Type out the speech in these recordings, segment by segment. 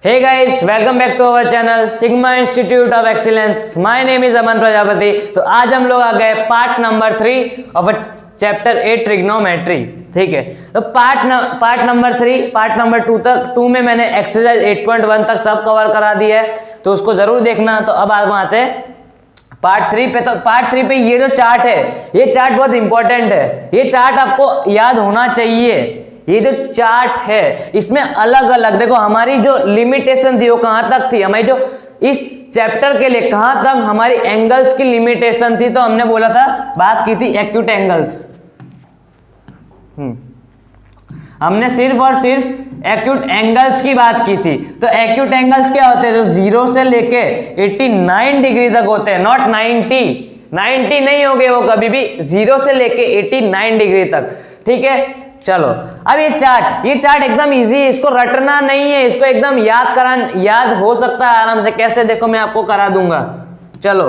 Hey guys, welcome back to our channel Sigma Institute of Excellence. My name is Aman Prajapati. तो आज हम लोग आ गए part number 3 of chapter 8 trigonometry. ठीक है, तो पार्ट नंबर 3 पार्ट नंबर 2 में मैंने एक्सरसाइज 8.1 तक सब कवर करा दिया है, तो उसको जरूर देखना। तो अब आते हैं पार्ट 3 पे। तो पार्ट 3 पे ये जो चार्ट है, ये चार्ट बहुत इंपॉर्टेंट है। ये चार्ट आपको याद होना चाहिए। ये जो चार्ट है इसमें अलग अलग देखो हमारी जो लिमिटेशन थी वो कहां तक थी, हमारी जो इस चैप्टर के लिए कहां तक हमारी एंगल्स की लिमिटेशन थी। तो हमने बोला था, बात की थी एक्यूट एंगल्स। हमने सिर्फ और सिर्फ एक्यूट एंगल्स की बात की थी। तो एक्यूट एंगल्स क्या होते हैं? जो 0 से लेके 89 डिग्री तक होते हैं, नॉट 90 नहीं होंगे वो कभी भी, 0 से लेके 89 डिग्री तक। ठीक है, चलो अब ये चार्ट एकदम इजी है, इसको रटना नहीं है, इसको एकदम याद हो सकता है आराम से। कैसे? देखो मैं आपको करा दूंगा। चलो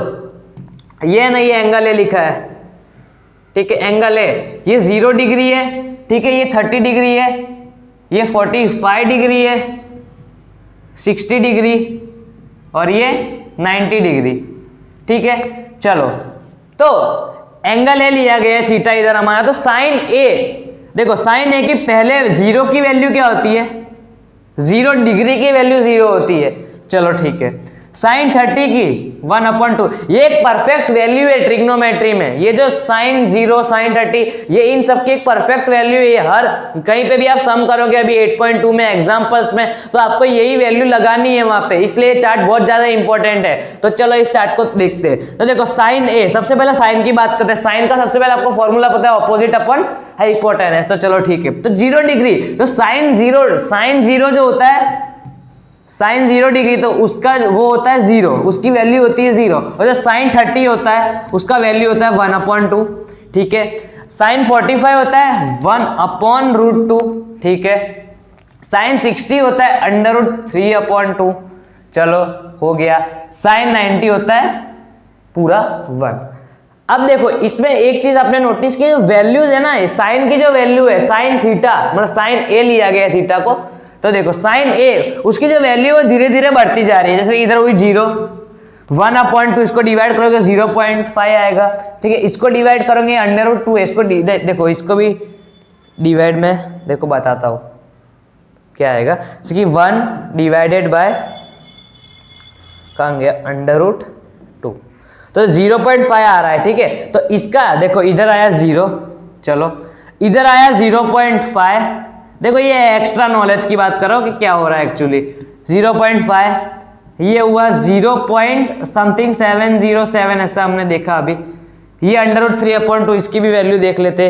ये नहीं, ये एंगल ए लिखा है। ठीक है, एंगल ए ये 0 डिग्री है। ठीक है, ये 30 डिग्री है, ये 45 डिग्री है, 60 डिग्री और ये 90 डिग्री। ठीक है, चलो तो एंगल ए लिया गया है, थीटा इधर हमारा। तो साइन ए, देखो साइन ए की पहले 0 की वैल्यू क्या होती है? 0 डिग्री की वैल्यू 0 होती है। चलो ठीक है, साइन 30 की 1/2, ये एक परफेक्ट वैल्यू है ट्रिग्नोमेट्री में। ये जो साइन 0 साइन 30 ये इन सब की एक परफेक्ट वैल्यू है। ये हर कहीं पे भी आप सम करोगे अभी 8.2 में एग्जांपल्स में, तो आपको यही वैल्यू लगानी है वहां पे। इसलिए चार्ट बहुत ज्यादा इंपॉर्टेंट है। तो चलो इस चार्ट को देखते हैं। तो देखो साइन ए, सबसे पहले साइन की बात करते हैं। साइन का सबसे पहले आपको फॉर्मूला पता है, ऑपोजिट अपन हाइपोटेनस। तो चलो ठीक है, तो 0 डिग्री, तो साइन 0 जो होता है, साइन 0 डिग्री, तो उसका वो होता है 0, उसकी वैल्यू होती है 0। और जो साइन 30 होता है उसका वैल्यू होता है 1/2। ठीक है, साइन 45 होता है 1/√2। ठीक है, साइन 60 होता है √3/2। चलो हो गया। साइन 90 होता है पूरा 1। अब देखो इसमें एक चीज आपने नोटिस की, जो वैल्यूज है ना, साइन की जो वैल्यू है, साइन थीटा मतलब साइन ए लिया गया है थीटा को। तो देखो साइन ए, उसकी जो वैल्यू है धीरे धीरे बढ़ती जा रही है। जैसे इधर हुई 0, 1/2, इसको डिवाइड करोगे 0.5 आएगा। ठीक है, इसको डिवाइड करोगे √2, इसको देखो इसको भी डिवाइड में देखो बताता हूं क्या आएगा। जैसे कि 1 डिवाइडेड बाय कहां गया √2, तो 0.5 आ रहा है। ठीक है, तो इसका देखो इधर आया 0, चलो इधर आया 0.5। देखो ये एक्स्ट्रा नॉलेज की बात करो कि क्या हो रहा है एक्चुअली। 0.5, ये हुआ 0.707 ऐसा हमने देखा अभी। ये √3/2, इसकी भी वैल्यू देख लेते।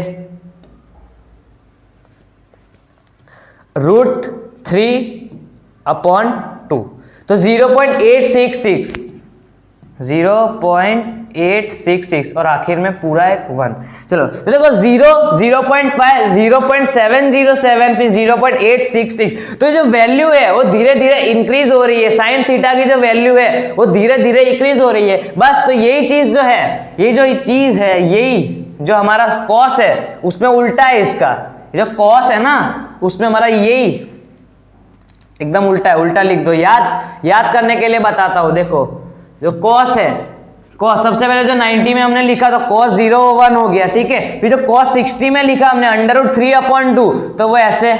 √3/2, तो 0.866 और आखिर में पूरा एक 1। चलो तो देखो 0.5 0.707 फिर 0.866, तो जो वैल्यू है वो धीरे धीरे इंक्रीज हो रही है। साइन थीटा की जो वैल्यू है वो धीरे धीरे इंक्रीज हो रही है। बस तो यही चीज जो है, ये जो चीज है, यही जो हमारा कॉस है उसमें उल्टा है इसका। जो कॉस है ना उसमें हमारा यही एकदम उल्टा है। उल्टा लिख दो, याद करने के लिए बताता हूं। देखो जो कॉस है, कॉस सबसे पहले जो 90 में हमने लिखा तो cos 0/1 हो गया। ठीक है, फिर जो cos 60 में लिखा हमने √3/2, तो वो ऐसे।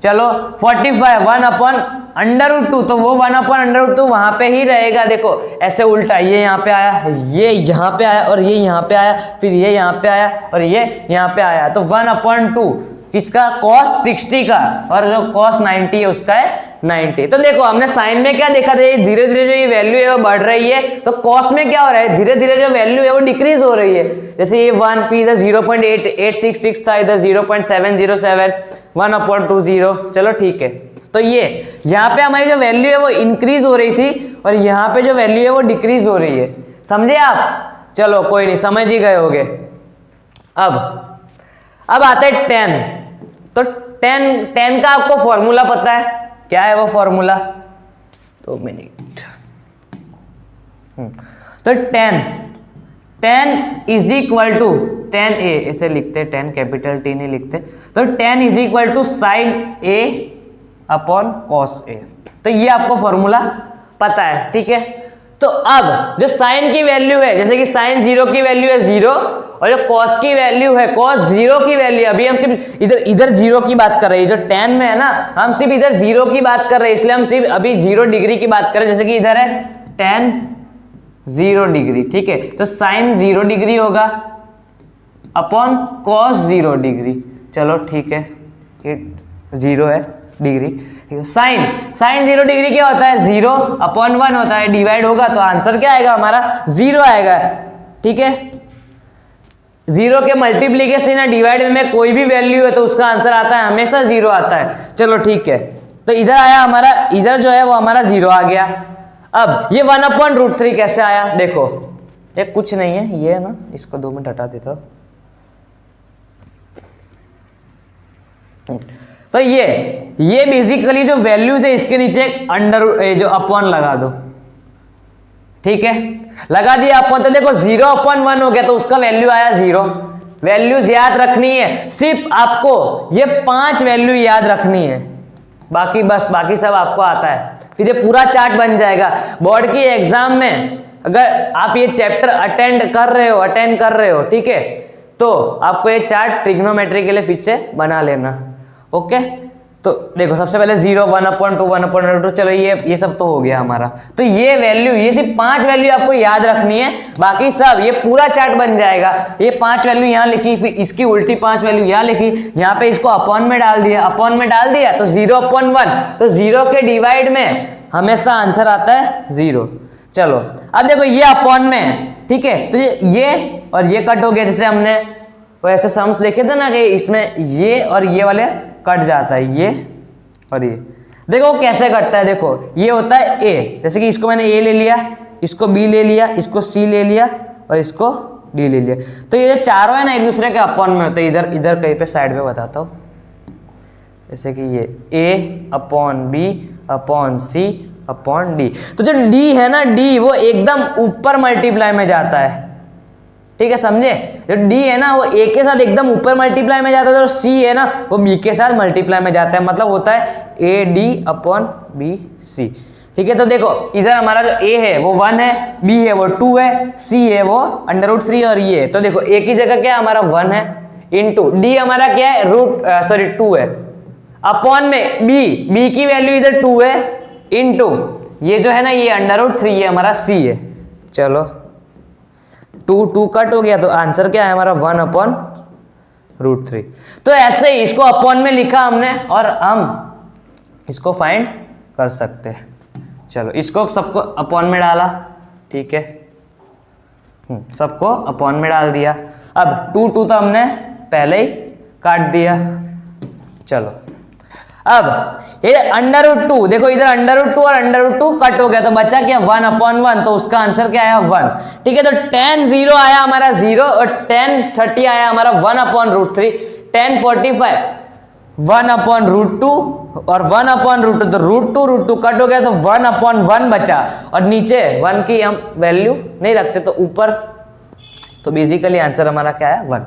चलो 45 1/√2, तो वो 1/√2 वहां पे ही रहेगा। देखो ऐसे उल्टा, ये यहाँ पे आया, ये यहाँ पे आया और ये यहाँ पे आया, फिर ये यहाँ पे आया और ये यहाँ पे आया। तो 1/2 किसका? cos 60 का, और जो cos 90 है उसका है 90। तो देखो हमने साइन में क्या देखा था, धीरे धीरे जो ये वैल्यू है वो बढ़ रही है। तो cos में क्या हो रहा है, धीरे धीरे जो वैल्यू है वो डिक्रीज हो रही है। जैसे ये 1, फिर इधर 0.866 था, इधर 0.707, 1/2। चलो ठीक है, तो ये यहाँ पे हमारी जो वैल्यू है वो इंक्रीज हो रही थी और यहाँ पे जो वैल्यू है वो डिक्रीज हो रही है। समझे आप? चलो कोई नहीं, समझ ही गए होगे। अब आते हैं 10। तो 10 का आपको फॉर्मूला पता है, क्या है वो फॉर्मूला? 2 मिनट। तो 10 इज इक्वल टू 10a, ऐसे लिखते हैं, 10 कैपिटल T नहीं लिखते। तो 10 is equal to sine a upon cos A. तो ये आपको फॉर्मूला पता है, ठीक है। तो अब जो साइन की वैल्यू है, जैसे कि साइन 0 की वैल्यू है 0, और जो कॉस की वैल्यू है, कॉस 0 की वैल्यू, अभी हम सिर्फ इधर 0 की बात कर रहे हैं, जो tan में है ना, हम सिर्फ इधर 0 की बात कर रहे हैं, इसलिए हम सिर्फ अभी 0 डिग्री की बात कर रहे हैं। जैसे कि इधर है tan 0 डिग्री, ठीक है, तो साइन 0 डिग्री होगा अपॉन कॉस 0 डिग्री। चलो ठीक है, ये 0 है डिग्री। साइन 0 डिग्री क्या होता है, 0 अपॉन 1 होता है, डिवाइड होगा तो आंसर क्या आएगा हमारा, 0 आएगा, ठीक है। 0 के मल्टीप्लीकेशन या डिवाइड में कोई भी वैल्यू है तो उसका आंसर आता है हमेशा 0 आता है। चलो ठीक है, तो इधर आया हमारा, इधर जो है वो हमारा 0 आ गया। अब ये 1/√3 कैसे आया, देखो ये कुछ नहीं है, ये है ना, इसको 2 मिनट हटा देता हूं। तो ये बेसिकली जो वैल्यूज है इसके नीचे अंडर जो अपॉन लगा दो, ठीक है, लगा दिया अपॉन, तो देखो 0/1 हो गया, तो उसका वैल्यू आया 0। वैल्यूज याद रखनी है, सिर्फ आपको ये 5 वैल्यू याद रखनी है, बाकी सब आपको आता है, फिर ये पूरा चार्ट बन जाएगा। बोर्ड की एग्जाम में अगर आप ये चैप्टर अटेंड कर रहे हो, ठीक है, तो आपको ये चार्ट ट्रिग्नोमेट्री के लिए फिर से बना लेना, ओके। तो देखो सबसे पहले 0, 1/2, 1/2, चलो ये सब तो हो गया हमारा। तो ये वैल्यू, ये सिर्फ 5 वैल्यू आपको याद रखनी है, बाकी सब ये पूरा चार्ट बन जाएगा। ये 5 वैल्यू यहाँ लिखी, फिर इसकी उल्टी 5 वैल्यू यहाँ लिखी, यहाँ पे इसको अपॉन में डाल दिया, तो 0/1, तो 0 के डिवाइड में हमेशा आंसर आता है 0। चलो अब देखो ये अपॉन में, ठीक है, तो ये और ये कट हो गया, जैसे हमने वैसे सम्स देखे थे ना कि इसमें ये और ये वाले कट जाता है, ये और ये। देखो कैसे कटता है, देखो ये होता है a, जैसे कि इसको मैंने a ले लिया, इसको b ले लिया, इसको c ले लिया और इसको d ले लिया। तो ये जो चारों है ना एक दूसरे के अपॉन में होते हैं। इधर कहीं पे साइड पे बताता हूँ, जैसे कि ये a/b/c/d। तो जो d है ना, d वो एकदम ऊपर मल्टीप्लाई में जाता है, ठीक है, समझे। जो d है ना वो a के साथ एकदम ऊपर मल्टीप्लाई में जाता है, और c है ना वो b के साथ मल्टीप्लाई में जाता है, मतलब होता है AD/BC, ठीक है। तो देखो इधर हमारा जो a है वो 1 है, b है वो 2 है, c है वो √3 और ये। तो देखो a की जगह क्या है हमारा 1 है, इंटू d हमारा क्या है 2 है, अपॉन में b की वैल्यू इधर 2 है, इंटू ये जो है ना ये √3 ये हमारा c है। चलो 2 कट हो गया, तो आंसर क्या है हमारा 1/√3। तो ऐसे ही इसको अपॉन में लिखा हमने और हम इसको फाइंड कर सकते हैं। चलो इसको सबको अपॉन में डाला, ठीक है, सबको अपॉन में डाल दिया। अब 2 तो हमने पहले ही काट दिया। चलो अब ये √2, देखो इधर √2 और √2 कट हो गया, तो बचा क्या 1/1, तो उसका आंसर क्या आया 1, ठीक है। तो tan 0 आया हमारा 0 और tan 30 आया हमारा 1/√3, tan 45 1/√2 और 1/√2, तो √2 कट हो गया, तो 1/1 बचा, और नीचे 1 की हम वैल्यू नहीं रखते, तो ऊपर, तो बेसिकली आंसर हमारा क्या है 1,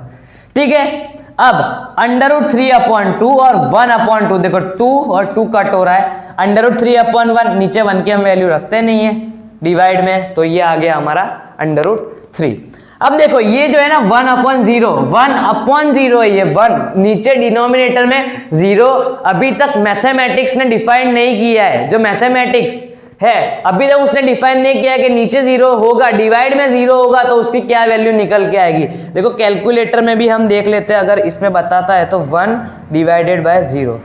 ठीक है। अब √3/2 और 1/2, देखो 2 और 2 कट हो रहा है, √3/1, नीचे 1 की हम वैल्यू रखते नहीं है डिवाइड में, तो ये आ गया हमारा √3। अब देखो ये जो है ना 1/0 है, ये 1 नीचे डिनोमिनेटर में 0 अभी तक मैथमेटिक्स ने डिफाइन नहीं किया है। जो मैथमेटिक्स है अभी तक उसने डिफाइन नहीं किया कि नीचे 0 होगा, डिवाइड में 0 होगा तो उसकी क्या वैल्यू निकल के आएगी। देखो कैलकुलेटर में भी हम देख लेते हैं, अगर इसमें बताता है तो 1/0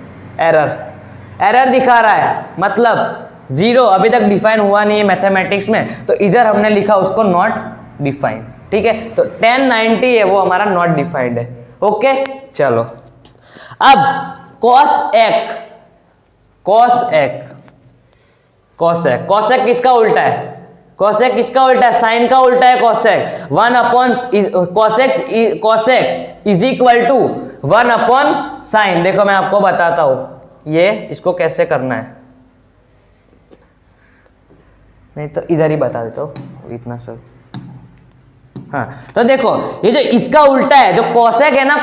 एरर दिखा रहा है, मतलब 0 अभी तक डिफाइन हुआ नहीं है मैथमेटिक्स में, तो इधर हमने लिखा उसको नॉट डिफाइंड, ठीक है। तो tan 90 है वो हमारा नॉट डिफाइंड है, ओके। चलो अब cosec किसका उल्टा है, साइन का उल्टा है cosec। cosec is equal to 1/sin। देखो मैं आपको बताता हूं ये इसको कैसे करना है, नहीं तो इधर ही बता देता हूं इतना सब। हाँ तो देखो ये जो इसका उल्टा है, जो cosec है ना,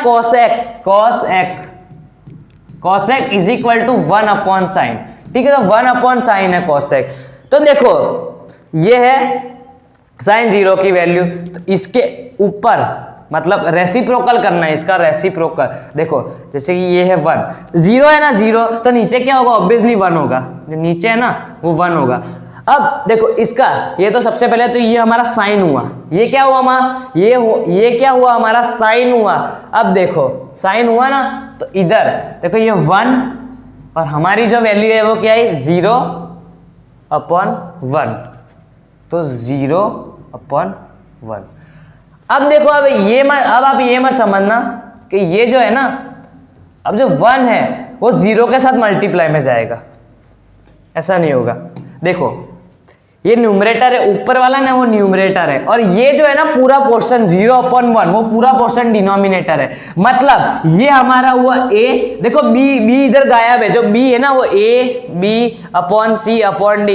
cosec is equal to 1/sin, ठीक है, तो 1/sin है कोसेक। तो देखो ये है साइन 0 की वैल्यू, तो इसके ऊपर मतलब रेसिप्रोकल करना है इसका, रेसिप्रोकल। देखो जैसे कि ये है 1, 0 है ना 0, तो नीचे क्या होगा, ऑब्वियसली 1 होगा, जो नीचे है ना वो 1 होगा। अब देखो इसका, ये तो सबसे पहले तो ये हमारा साइन हुआ, ये क्या हुआ हमारा, ये क्या हुआ हमारा, साइन हुआ। अब देखो साइन हुआ ना, तो इधर देखो ये 1 और हमारी जो वैल्यू है वो क्या है, 0/1, तो 0/1। अब देखो अब आप ये मत समझना कि ये जो है ना, अब जो 1 है वो 0 के साथ मल्टीप्लाई में जाएगा, ऐसा नहीं होगा। देखो ये न्यूमरेटर है, ऊपर वाला ना वो न्यूमरेटर है, और ये जो है ना पूरा पोर्शन 0/1 वो पूरा पोर्शन डिनोमिनेटर है। मतलब ये हमारा हुआ a, देखो b इधर गायब है, जो b है ना वो a/b/c/d,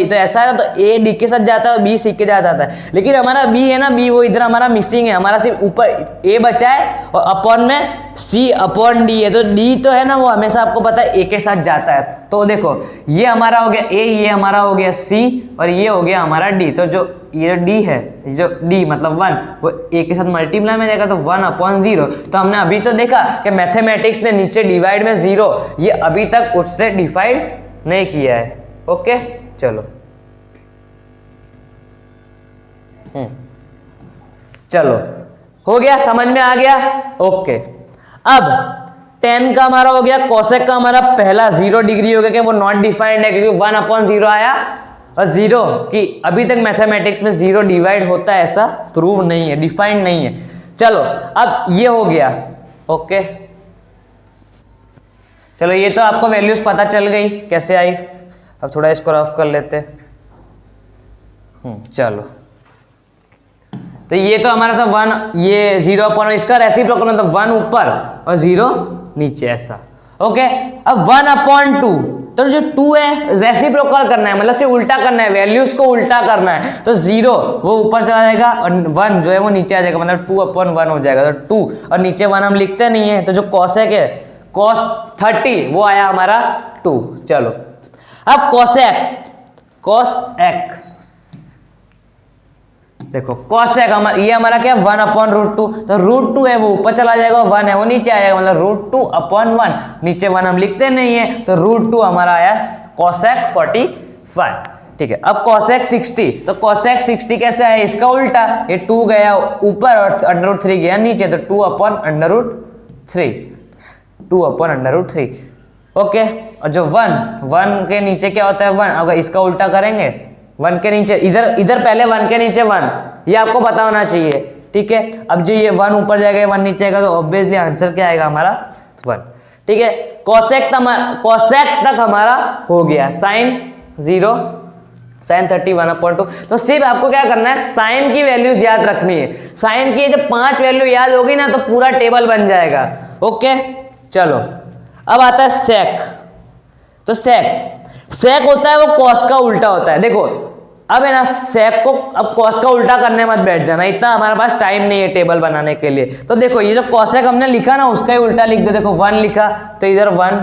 तो ऐसा है ना, तो a d के साथ जाता है और b c के साथ जाता है। लेकिन हमारा b है ना, b वो इधर हमारा मिसिंग है, हमारा सिर्फ ऊपर a बचा है और अपॉन में c/d है, तो d तो है ना वो हमेशा आपको पता है a के साथ जाता है। तो देखो ये हमारा हो गया a, ये हमारा हो गया c और ये हो गया हमारा d। तो जो ये d है, जो d मतलब 1 वो a के साथ मल्टीप्लाई में जाएगा, तो 1/0। तो हमने अभी तो देखा कि मैथमेटिक्स ने नीचे डिवाइड में 0 ये अभी तक उसने डिवाइड नहीं किया है। ओके चलो चलो हो गया, समझ में आ गया। ओके अब tan का हमारा हो गया, कोसेक का हमारा पहला 0 डिग्री हो गया कि वो नॉट डिफाइंड है, क्योंकि 1/0 आया और 0 की अभी तक मैथमेटिक्स में 0 डिवाइड होता है ऐसा प्रूव नहीं है, डिफाइंड नहीं है। चलो अब ये हो गया। ओके चलो ये तो आपको वैल्यूज पता चल गई कैसे आई। अब थोड़ा इसको रफ कर लेते। चलो तो ये तो हमारा था 1, ये 0/, इसका रेसिप्रोकल मतलब 1 ऊपर और 0 नीचे, ऐसा। ओके अब 1/2, तो जो 2 है रेसिप्रोकल करना है, मतलब से उल्टा करना है, वैल्यूज को उल्टा करना है। तो 0 वो ऊपर चला जाएगा और 1 जो है वो नीचे आ जाएगा, मतलब 2/1 हो जाएगा। तो 2 और नीचे 1 हम लिखते नहीं है, तो जो कोसेक है cos 30 वो आया हमारा 2। चलो अब कोसेक देखो कोसेक ये हमारा क्या 1/√2, तो √2 है वो ऊपर चला जाएगा, 1 है वो नीचे आएगा, मतलब √2/1, नीचे 1 हम लिखते नहीं है, तो √2 हमारा आया कोसेक 45। ठीक है अब कोसेक 60, तो कोसेक 60 कैसे आया, इसका उल्टा, ये 2 गया ऊपर और √3 गया नीचे, तो 2/√3। ओके और जो 1 के नीचे क्या होता है 1, अगर इसका उल्टा करेंगे 1 के नीचे इधर पहले 1 के नीचे 1, ये आपको पता होना चाहिए। ठीक है अब जो ये 1 ऊपर जाएगा 1 नीचे आएगा, तो ऑब्वियसली आंसर क्या आएगा हमारा 1। ठीक है कोसेक तक हमारा हो गया, साइन 0 साइन 30 1/2। तो सिर्फ आपको क्या करना है, साइन की वैल्यूज याद रखनी है। साइन की जब 5 वैल्यू याद होगी ना तो पूरा टेबल बन जाएगा। ओके चलो अब आता है सेक। तो सेक होता है वो कॉस का उल्टा होता है। देखो अब है ना सेक को, अब कॉस का उल्टा करने मत बैठ जाना, इतना हमारे पास टाइम नहीं है टेबल बनाने के लिए। तो देखो ये जो कोसेक हमने लिखा ना उसका ही उल्टा लिख दो। देखो 1 लिखा तो इधर 1,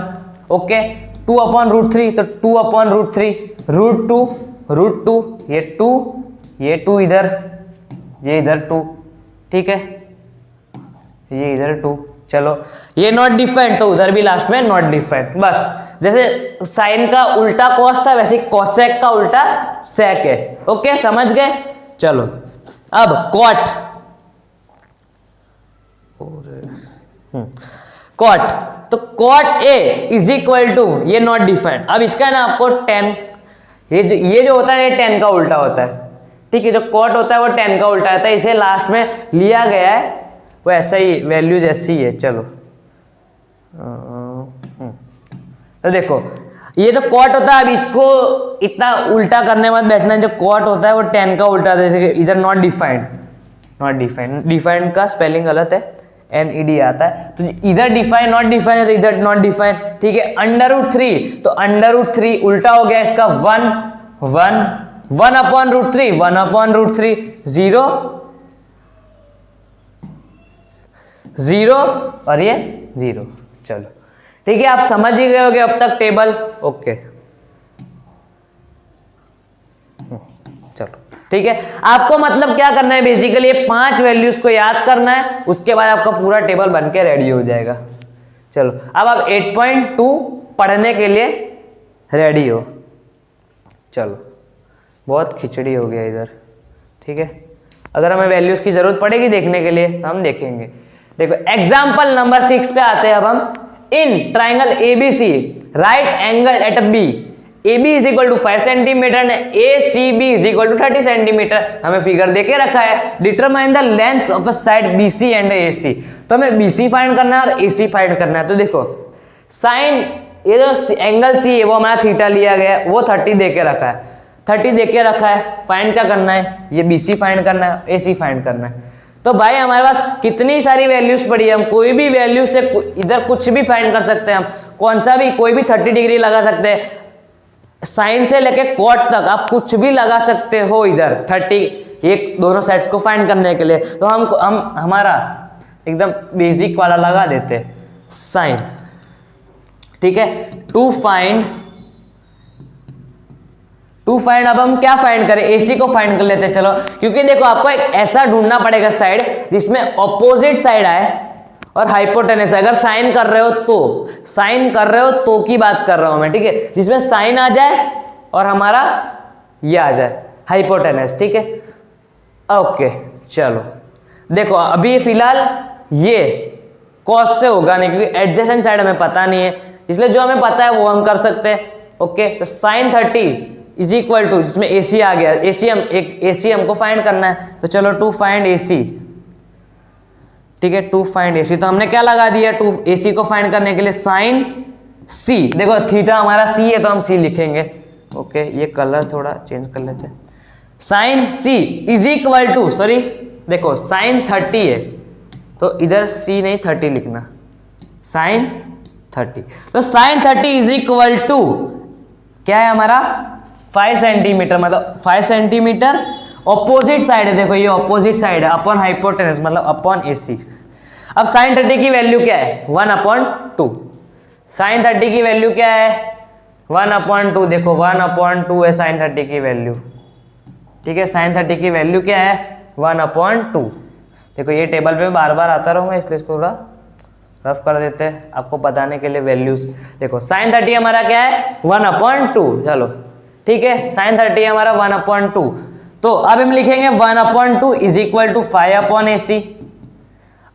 ओके 2/√3, तो 2/√3, √2 ये 2 इधर, ये इधर 2, ठीक है ये इधर 2। चलो ये नॉट डिफाइंड, तो उधर भी लास्ट में नॉट डिफाइंड। बस जैसे साइन का उल्टा कॉस था वैसे कोसेक का उल्टा सेक है। ओके समझ गए। चलो अब कॉट, तो cot A is equal to, ये नॉट डिफाइंड। अब इसका ना आपको 10, ये जो होता है ये 10 का उल्टा होता है। ठीक है जो कॉट होता है वो 10 का उल्टा होता है, इसे लास्ट में लिया गया है वो ऐसा ही, वैल्यूज ऐसी है। चलो तो देखो ये जो कॉट होता है, अब इसको इतना उल्टा करने मत बैठना। जो कॉट होता है वो 10 का उल्टा होता है, जैसे इधर नॉट डिफाइंड, डिफाइंड का स्पेलिंग गलत है, NED आता है। तो इधर डिफाइंड नॉट डिफाइंड है तो इधर नॉट डिफाइंड। ठीक है √3, तो √3 उल्टा हो गया इसका 1/√3, 0 और ये 0। चलो ठीक है आप समझ ही गए होगे अब तक टेबल। ओके चलो ठीक है, आपको मतलब क्या करना है बेसिकली, ये 5 वैल्यूज को याद करना है, उसके बाद आपका पूरा टेबल बन के रेडी हो जाएगा। चलो अब आप 8.2 पढ़ने के लिए रेडी हो। चलो बहुत खिचड़ी हो गया इधर, ठीक है। अगर हमें वैल्यूज की जरूरत पड़ेगी देखने के लिए तो हम देखेंगे। देखो एग्जाम्पल नंबर 6 पे आते हैं अब हम। In triangle ABC right angle at B, AB is equal to 5 centimetre ने ACB is equal to 30 centimetre, हमें फिगर देके रखा है। Determine the length of a side BC and AC, तो हमें BC फाइंड करना है और AC फाइंड करना है। तो देखो साइन, ये जो एंगल C है वो हमारा थीटा लिया गया है, वो 30 देके रखा है, 30 देके रखा है। फाइंड क्या करना है, ये BC फाइंड करना है, AC फाइंड करना है। तो भाई हमारे पास कितनी सारी वैल्यूज पड़ी है, हम कोई भी वैल्यू से इधर कुछ भी फाइंड कर सकते हैं, हम कौन सा भी कोई भी 30 डिग्री लगा सकते हैं, साइन से लेके कॉट तक आप कुछ भी लगा सकते हो इधर 30, ये दोनों साइड्स को फाइंड करने के लिए। तो हम हमारा एकदम बेसिक वाला लगा देते साइन, ठीक है। टू फाइंड अब हम क्या फाइंड करें, AC को फाइंड कर लेते हैं। चलो क्योंकि देखो आपको एक ऐसा ढूंढना पड़ेगा साइड जिसमें ऑपोजिट साइड आए और हाइपोटेनस। अगर साइन कर रहे हो तो, साइन कर रहे हो तो की बात कर रहा हूं मैं, ठीक है, जिसमें साइन आ जाए और हमारा ये आ जाए हाइपोटेनस, ठीक है। ओके चलो देखो अभी फिलहाल ये कॉस से होगा नहीं क्योंकि एडजेसेंट साइड हमें पता नहीं है, इसलिए जो हमें पता है वो हम कर सकते हैं। ओके तो साइन 30 इज इक्वल टू, जिसमें AC आ गया, AC हमको फाइंड करना है। तो चलो टू फाइंड AC, ठीक है, टू फाइंड AC, तो हमने क्या लगा दिया, टू AC को फाइंड करने के लिए साइन C, देखो थीटा हमारा C है तो हम C लिखेंगे। ओके ये कलर थोड़ा चेंज कर लेते हैं। Sine C is equal to, sorry देखो साइन 30 है तो इधर C नहीं 30 लिखना, साइन 30, तो साइन 30 इज इक्वल टू क्या है हमारा 5 सेंटीमीटर, मतलब 5 सेंटीमीटर ऑपोजिट साइड है, देखो ये ऑपोजिट साइड है, अपॉन हाइपोटेनस मतलब अपॉन AC। अब साइन 30 की वैल्यू क्या है 1/2, साइन 30 की वैल्यू क्या है 1/2, देखो 1/2 है साइन 30 की वैल्यू, ठीक है। साइन 30 की वैल्यू क्या है 1/2, देखो ये टेबल पे बार बार आता रहूंगा इसलिए इसको थोड़ा रफ कर देते हैं आपको बताने के लिए वैल्यूज। देखो साइन 30 हमारा क्या है 1/2, चलो ठीक है, साइन 30 हमारा 1/2, तो अब हम लिखेंगे 1/2 इज इक्वल टू 5/AC।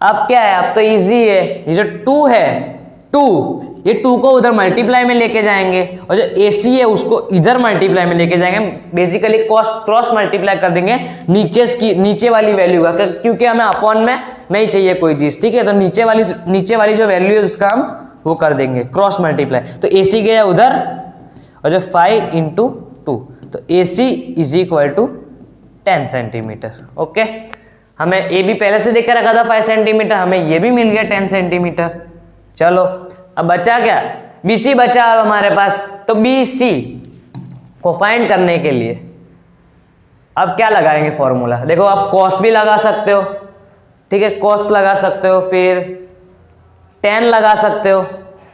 अब क्या है, अब तो इजी है, ये जो 2 है 2, ये 2 को उधर मल्टीप्लाई में लेके जाएंगे और जो AC है उसको इधर मल्टीप्लाई में लेके जाएंगे, बेसिकली क्रॉस मल्टीप्लाई कर देंगे नीचे वाली वैल्यू का, क्योंकि हमें अपॉन में नहीं चाहिए कोई चीज, ठीक है। तो नीचे वाली जो वैल्यू है उसका हम वो कर देंगे क्रॉस मल्टीप्लाई, तो AC गया उधर और जो 5 × 2, तो AC is equal to 10 centimetre. Okay हमें AB पहले से देख रखा था 5 सेंटीमीटर, हमें ये भी मिल गया 10 सेंटीमीटर। चलो अब बचा क्या, BC बचा अब हमारे पास, तो BC को फाइंड करने के लिए अब क्या लगाएंगे फॉर्मूला, देखो आप कॉस भी लगा सकते हो, ठीक है, कॉस लगा सकते हो, फिर tan लगा सकते हो,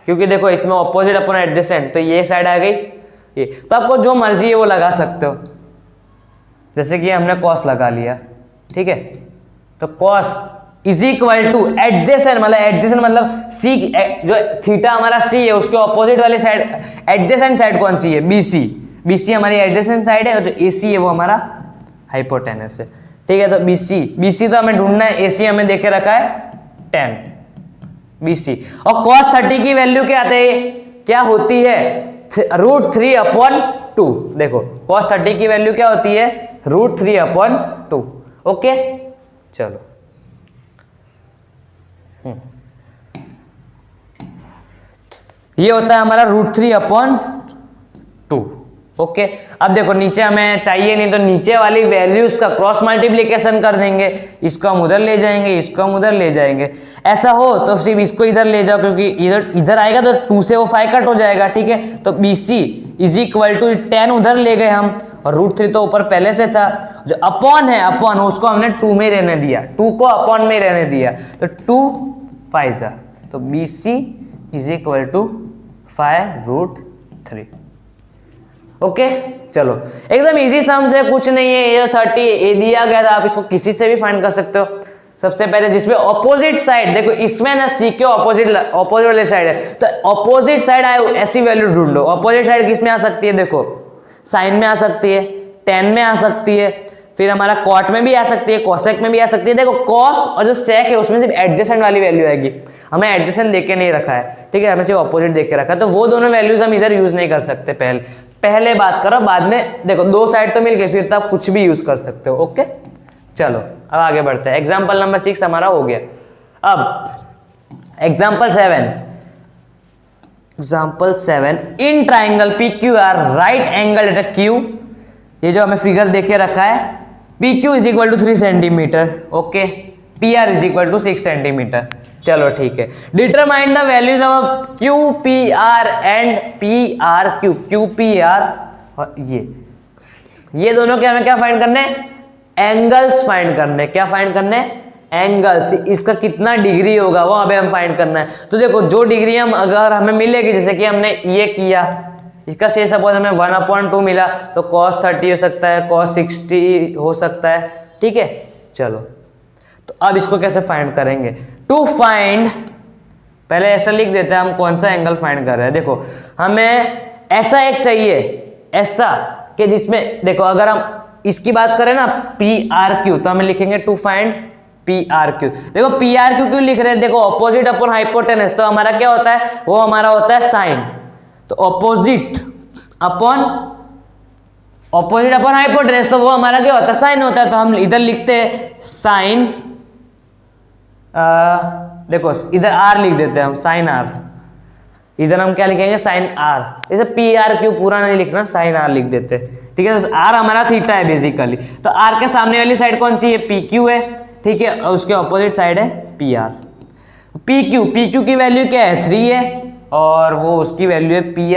क्योंकि देखो इसमें ऑपोजिट अपॉन एडजेसेंट, तो ये साइड आ गई ये, तो आपको जो मर्जी है वो लगा सकते हो, जैसे कि हमने कॉस लगा लिया, ठीक है। तो cos is equal to adjacent मतलब C, जो थीटा हमारा C है उसके ऑपोजिट वाली साइड, एडजेसेंट साइड कौन सी है BC हमारी एडजेसेंट साइड है और जो AC है वो हमारा हाइपोटेनस है, ठीक है। तो BC तो हमें ढूंढना है, AC हमें देके रखा है 10 BC, और cos 30 की वैल्यू क्या आती है, क्या होती है √3/2, देखो cos 30 की वैल्यू क्या होती है √3/2। ओके चलो ये होता है हमारा √3/2। ओके अब देखो नीचे हमें चाहिए नहीं, तो नीचे वाली वैल्यूज का क्रॉस मल्टीप्लीकेशन कर देंगे, इसको हम उधर ले जाएंगे, इसको हम उधर ले जाएंगे। ऐसा हो तो सिर्फ इसको इधर ले जाओ, क्योंकि इधर आएगा तो 2 से वो 5 कट हो जाएगा, ठीक है। तो BC इज इक्वल टू 10 उधर ले गए हम, और √3 तो ऊपर पहले से था, जो अपॉन है अपॉन उसको हमने 2 में रहने दिया, 2 को अपॉन में रहने दिया, तो 2 5 तो BC is equal to 5√3। Okay चलो एकदम इजी सम्स है, कुछ नहीं है। ये 30 ए दिया गया था, आप इसको किसी से भी फाइंड कर सकते हो। सबसे पहले जिसमें ऑपोजिट साइड, देखो इसमें ना सी के ऑपोजिट वाले साइड है, तो ऑपोजिट साइड आए ऐसी वैल्यू ढूंढो। ऑपोजिट साइड किस में आ सकती है, देखो साइन में आ सकती है, टेन में आ सकती है, फिर हमारा कॉट में भी आ सकती है, कोसेक में भी आ सकती है। देखो कॉस और जो सेक है उसमें सिर्फ एडजेसेंट वाली वैल्यू आएगी, हमें एडजेसेंट देके नहीं रखा है, ठीक है, हमें सिर्फ ऑपोजिट देके रखा है, तो वो दोनों वैल्यूज हम इधर यूज नहीं कर सकते। पहले बात करो, बाद में देखो दो साइड तो मिल गए, फिर तो आप कुछ भी यूज कर सकते हो। ओके चलो अब आगे बढ़ते हैं। एग्जाम्पल नंबर 6 हमारा हो गया। अब example 7 in triangle P Q R right angle at a Q, ये जो हमें फिगर देके रखा है, P Q is equal to 3 centimetre, okay, P R is equal to 6 centimetre. चलो ठीक है, determine the values of Q P R and P R Q. Q P R और ये दोनों के हमें क्या फाइंड करने, एंगल्स फाइंड करने। क्या फाइंड करने, एंगल्स। इसका कितना डिग्री होगा वो अभी हम फाइंड करना है। तो देखो जो डिग्री हम अगर हमें मिलेगी, जैसे कि हमने ये किया, इसका से सपोज हमें 1/2 मिला, तो cos 30 हो सकता है, cos 60 हो सकता है, ठीक है। चलो तो अब इसको कैसे फाइंड करेंगे, टू फाइंड, पहले ऐसा लिख देते हैं हम कौन सा एंगल फाइंड कर रहे हैं। देखो हमें ऐसा एक चाहिए, ऐसा कि जिसमें देखो अगर हम इसकी बात करें ना पी आर क्यू, तो हमें लिखेंगे to find P R Q. देखो पी आर क्यू क्यों लिख रहे हैं, देखो ऑपोजिट अपॉन हाइपोटेनस, तो हमारा क्या होता है, वो हमारा होता है साइन। तो ऑपोजिट अपॉन हाइपोटेनस, तो वो हमारा क्या होता है, साइन होता है। तो हम इधर लिखते हैं साइन, देखो इधर आर लिख देते हैं हम, साइन आर। इधर हम क्या लिखेंगे, साइन आर। जैसे पी आर क्यू पूरा नहीं लिखना, साइन आर लिख देते हैं, ठीक है। तो आर हमारा थीटा है बेसिकली, तो आर के सामने वाली साइड कौन सी है, पी क्यू है, ठीक है, और उसके ऑपोजिट साइड है पी आर। पी क्यू की वैल्यू क्या है, 3 है, और वो उसकी वैल्यू है पी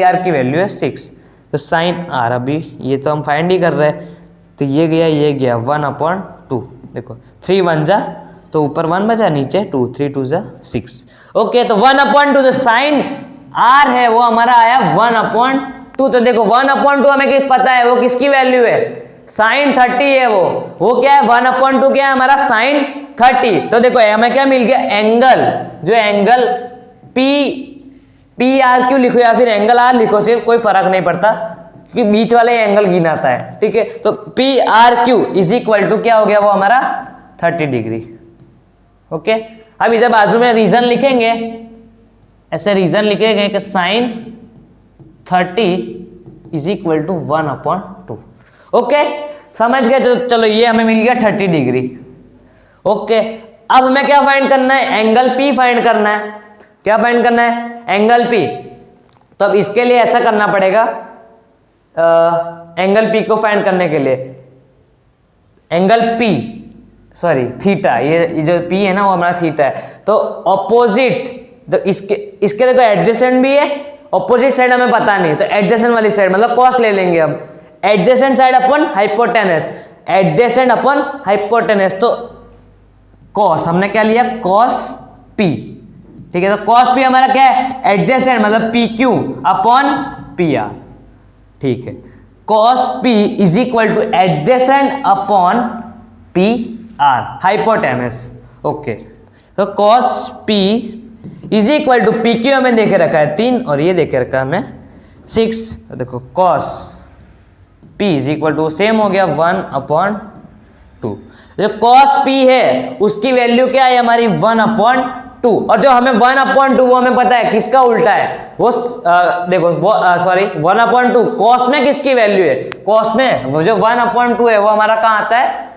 आर की वैल्यू है 6। तो साइन आर, अभी ये तो हम फाइंड ही कर रहे हैं, तो ये गया 1/2। देखो 3 1 जा, तो ऊपर 1 बचा, नीचे 2, 3 2 जा 6। ओके, तो 1/2 जो साइन आर है वो हमारा आया 1/2। तो देखो 1/2 हमें पता है वो किसकी वैल्यू है, साइन 30 है। वो क्या है, 1/2 क्या है हमारा, साइन 30। तो देखो हमें क्या मिल गया, एंगल, जो एंगल पी आर क्यू लिखो या फिर एंगल आर लिखो, सिर्फ कोई फर्क नहीं पड़ता कि बीच वाले एंगल गिनाता है, ठीक है। तो P R Q is equal to क्या हो गया, वो हमारा 30 डिग्री। ओके, अब इधर बाजू में रीजन लिखेंगे, ऐसे रीजन लिखेंगे कि sine 30 is equal to 1/2। Okay, समझ गए। तो चलो ये हमें मिल गया 30 डिग्री। ओके, अब हमें क्या फाइंड करना है, एंगल पी फाइंड करना है। क्या फाइंड करना है, एंगल पी। तो अब इसके लिए ऐसा करना पड़ेगा, एंगल पी को फाइंड करने के लिए एंगल पी, सॉरी थीटा, ये जो पी है ना वो हमारा थीटा है। तो ऑपोजिट, तो इसके देखो एडजेसेंट भी है, ऑपोजिट साइड हमें पता नहीं, तो एडजेसेंट वाली साइड मतलब कॉस ले लेंगे हम, adjacent side upon hypotenuse, adjacent upon hypotenuse, तो कॉस हमने क्या लिया, कॉस पी, ठीक है। तो कॉस पी हमारा क्या है, एडजेसेंट मतलब P Q upon P R, ठीक है। Cos P is equal to adjacent upon P R, hypotenuse. Okay, तो cos P is equal to P Q हमें देखे रखा है 3 और ये देखे रखा है हमें 6। तो देखो cos P is equal to same हो गया 1/2। जो कॉस पी है उसकी वैल्यू क्या है हमारी 1/2, और जो हमें 1/2 वो हमें पता है किसका उल्टा है, वो देखो वो सॉरी 1/2 कॉस में किसकी वैल्यू है, कॉस में वो जो 1/2 है वो हमारा कहाँ आता है,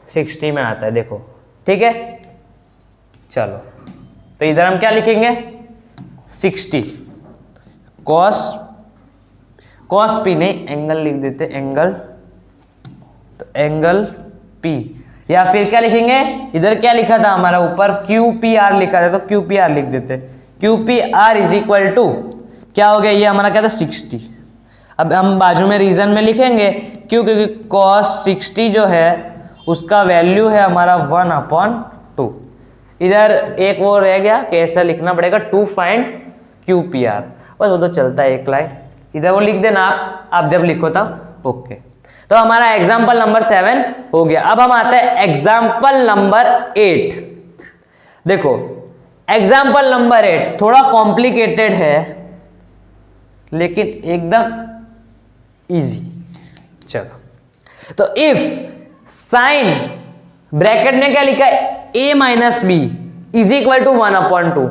60 में आता है, देखो, ठीक है। चलो तो इधर हम क्या लिखेंगे, 60 कॉस पी नहीं, एंगल लिख देते, एंगल, तो एंगल पी, या फिर क्या लिखेंगे, इधर क्या लिखा था हमारा ऊपर क्यू पी आर लिखा था, तो क्यू पी आर लिख देते, Q P R is equal to क्या हो गया, ये हमारा क्या था 60। अब हम बाजू में रीजन में लिखेंगे क्यों, क्योंकि कॉस 60 जो है उसका वैल्यू है हमारा 1/2। इधर एक वो रह गया कि ऐसा लिखना पड़ेगा to find Q P R, बस वो तो चलता है एक लाइन, इधर वो लिख देना आप जब लिखो तब। ओके, तो हमारा एग्जाम्पल नंबर 7 हो गया। अब हम आते हैं एग्जाम्पल नंबर 8। देखो एग्जाम्पल नंबर 8 थोड़ा कॉम्प्लिकेटेड है लेकिन एकदम इजी। चलो, तो इफ साइन ब्रैकेट में क्या लिखा है a minus B is equal to 1/2।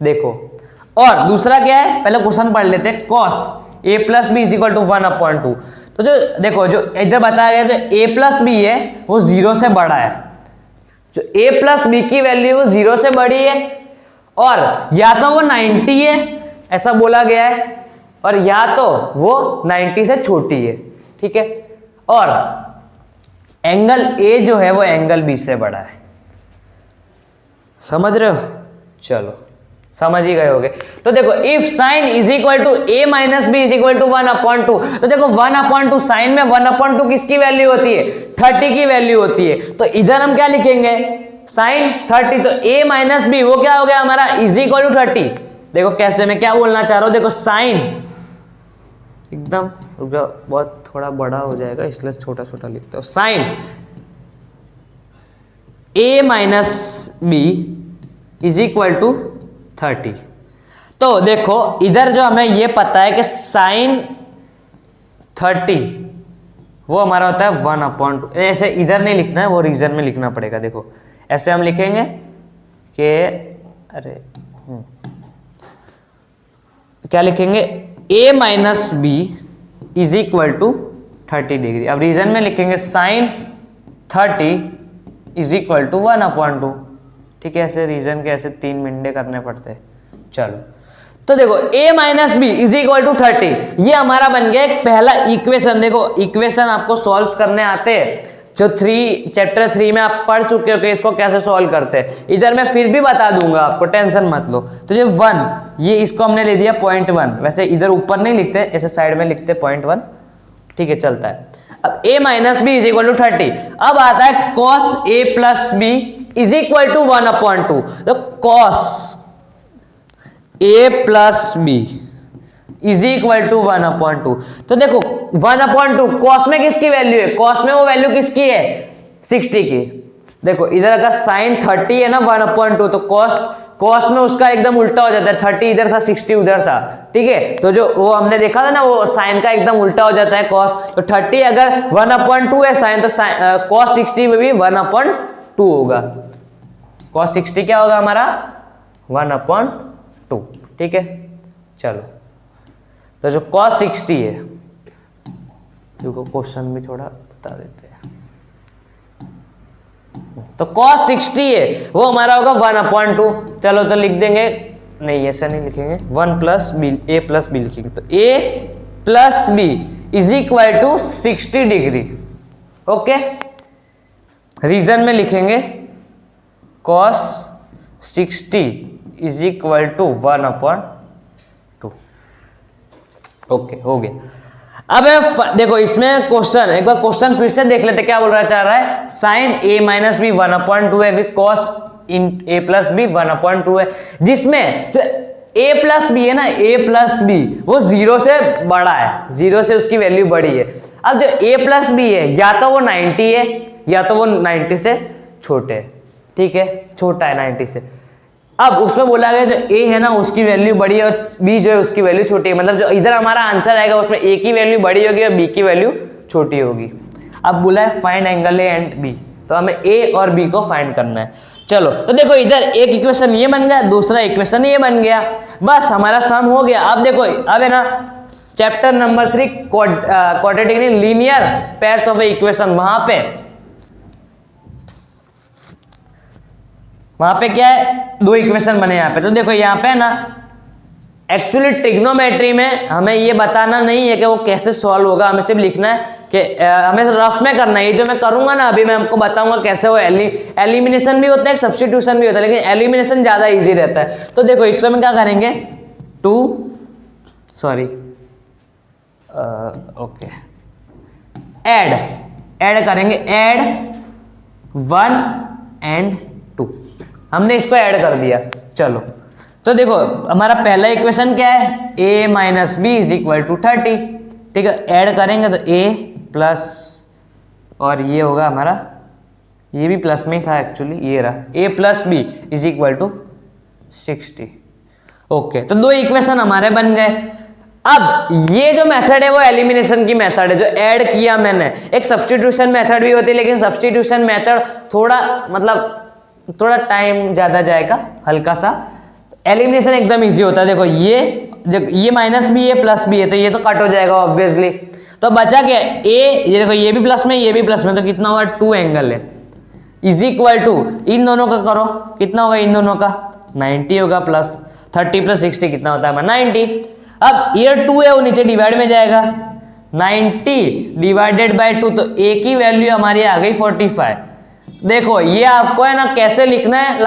देखो, और दूसरा क्या है, पहले क्वेश्चन पढ़ लेते हैं। Cos a plus B is equal to 1/2। तो जो देखो, जो इधर बताया गया, जो a प्लस बी है वो 0 से बड़ा है। जो a प्लस बी की वैल्यू वो 0 से बड़ी है, और या तो वो 90 है ऐसा बोला गया है, और या तो वो 90 से छोटी है। ठीक है, और एंगल a जो है वो एंगल b से बड़ा है। समझ रहे हो? चलो, समझ ही गए होगे। तो देखो, if sine is equal to a minus B is equal to 1/2। तो देखो 1/2 साइन में 1/2 किसकी वैल्यू होती है? 30 की वैल्यू होती है। तो इधर हम क्या लिखेंगे? साइन 30, तो a माइनस बी वो क्या हो गया हमारा? Is equal to 30। देखो कैसे, मैं क्या बोलना चाह रहा हूं, देखो साइन एकदम बहुत थोड़ा बड़ा हो जाएगा इसलिए छोटा छोटा लिखता हूं। Sine a minus B is equal to 30। तो देखो इधर जो हमें ये पता है कि साइन 30 वो हमारा होता है 1/2। ऐसे इधर नहीं लिखना है, वो रीजन में लिखना पड़ेगा। देखो ऐसे हम लिखेंगे कि अरे क्या लिखेंगे? a minus B is equal to 30 degree. अब रीजन में लिखेंगे साइन 30 इज इक्वल टू 1/2। ठीक है, ऐसे रीजन के ऐसे 3 मिनटे करने पड़ते हैं। चलो, तो देखो a minus B is equal to 30, ये हमारा बन गया एक पहला इक्वेशन। देखो इक्वेशन आपको सॉल्व करने आते हैं, जो चैप्टर 3 में आप पढ़ चुके हो कि इसको कैसे सॉल्व करते हैं। इधर मैं फिर भी बता दूंगा आपको, टेंशन मत लो। तो जो 1, ये इसको हमने ले दिया 0.1। वैसे इधर ऊपर नहीं लिखते, ऐसे साइड में लिखते 0.1। ठीक है, चलता है। अब a minus B is equal to 30। अब आता है cos a plus B is equal to 1/2। तो cos a plus B is equal to 1/2। तो देखो 1/2 कॉस में किसकी वैल्यू है? कॉस में वो वैल्यू किसकी है? 60 की। देखो इधर अगर साइन 30 है ना 1/2, तो कॉस में उसका एकदम उल्टा हो जाता है। 30 इधर था, 60 उधर था। ठीक है, तो जो वो हमने देखा था ना, वो साइन का एकदम उल्टा हो जाता है कॉस। तो 30 अगर 1/2 है साइन, तो कॉस 60 में भी 1/2 होगा। कॉस 60 क्या होगा हमारा? 1/2। ठीक है, चलो, तो जो cos 60 है, देखो क्वेश्चन भी थोड़ा बता देते हैं। तो cos 60 है वो हमारा होगा 1/2। चलो तो लिख देंगे, नहीं ऐसा नहीं लिखेंगे, 1 plus B, a plus B लिखेंगे। तो a plus B is equal to 60 degree. Okay, reason में लिखेंगे cos 60 is equal to 1/2। Okay, हो गया। अब देखो इसमें क्वेश्चन, एक बार क्वेश्चन फिर से देख लेते क्या बोल रहा चाह रहा है। साइन a माइनस बी 1/2 है, with cos in a plus B 1/2 है, जिसमें जो a प्लस बी है ना, a प्लस बी वो 0 से बड़ा है, 0 से उसकी वैल्यू बड़ी है। अब जो a प्लस बी है या तो वो 90 है या तो वो 90 से छोटे है। ठीक है, छोटा है 90 से। अब उसमें बोला गया जो a है ना उसकी वैल्यू बड़ी है और b जो है उसकी वैल्यू छोटी है। मतलब जो इधर हमारा आंसर आएगा उसमें a की वैल्यू बड़ी होगी और b की वैल्यू छोटी होगी। अब बोला है find angle a and b, तो हमें a और b को फाइंड करना है। चलो, तो देखो इधर एक इक्वेशन ये बन गया, दूसरा इक्वेशन ये बन गया, बस हमारा सम हो गया। अब देखो, अब है ना chapter number 3 quadratic linear pairs of equation, वहां पे क्या है, 2 इक्वेशन बने यहाँ पे। तो देखो यहाँ पे ना एक्चुअली ट्रिग्नोमेट्री में हमें ये बताना नहीं है कि वो कैसे सॉल्व होगा, हमें सिर्फ लिखना है कि हमें रफ में करना है। ये जो मैं करूंगा ना अभी, मैं आपको बताऊंगा कैसे वो एलिमिनेशन भी होता है, सब्स्टिट्यूशन भी होता है, लेकिन एलिमिनेशन ज्यादा इजी रहता है। तो देखो इसमें हम क्या करेंगे, ऐड करेंगे, ऐड 1 and 2, हमने इसको ऐड कर दिया। चलो तो देखो हमारा पहला इक्वेशन क्या है, a minus B is equal to 30, ठीक है। ऐड करेंगे तो a प्लस और ये होगा हमारा, ये भी प्लस में ही था एक्चुअली, ये रहा a plus B is equal to 60। Okay, तो दो इक्वेशन हमारे बन गए। अब ये जो मेथड है वो एलिमिनेशन की मेथड है, जो ऐड किया मैंने। एक सब्स्टिट्यूशन मेथड भी होती है, लेकिन सब्स्टिट्यूशन मेथड थोड़ा मतलब थोड़ा टाइम ज़्यादा जाएगा, हल्का सा। एलिमिनेशन एकदम इजी होता है। देखो ये माइनस बी है प्लस बी है, तो ये तो कट हो जाएगा ऑब्वियसली। तो बचा क्या, ए, ये देखो ये भी प्लस में ये भी प्लस में, तो कितना होगा 2 एंगल है इज इक्वल टू, इन दोनों का करो कितना होगा, इन दोनों का 90 होगा, प्लस 30 प्लस 60 कितना होता है 90। अब ये 2 है वो नीचे डिवाइड में जाएगा, 90 डिवाइडेड बाय 2, तो ए की वैल्यू हमारी आ गई 45। देखो ये आपको है ना कैसे लिखना है,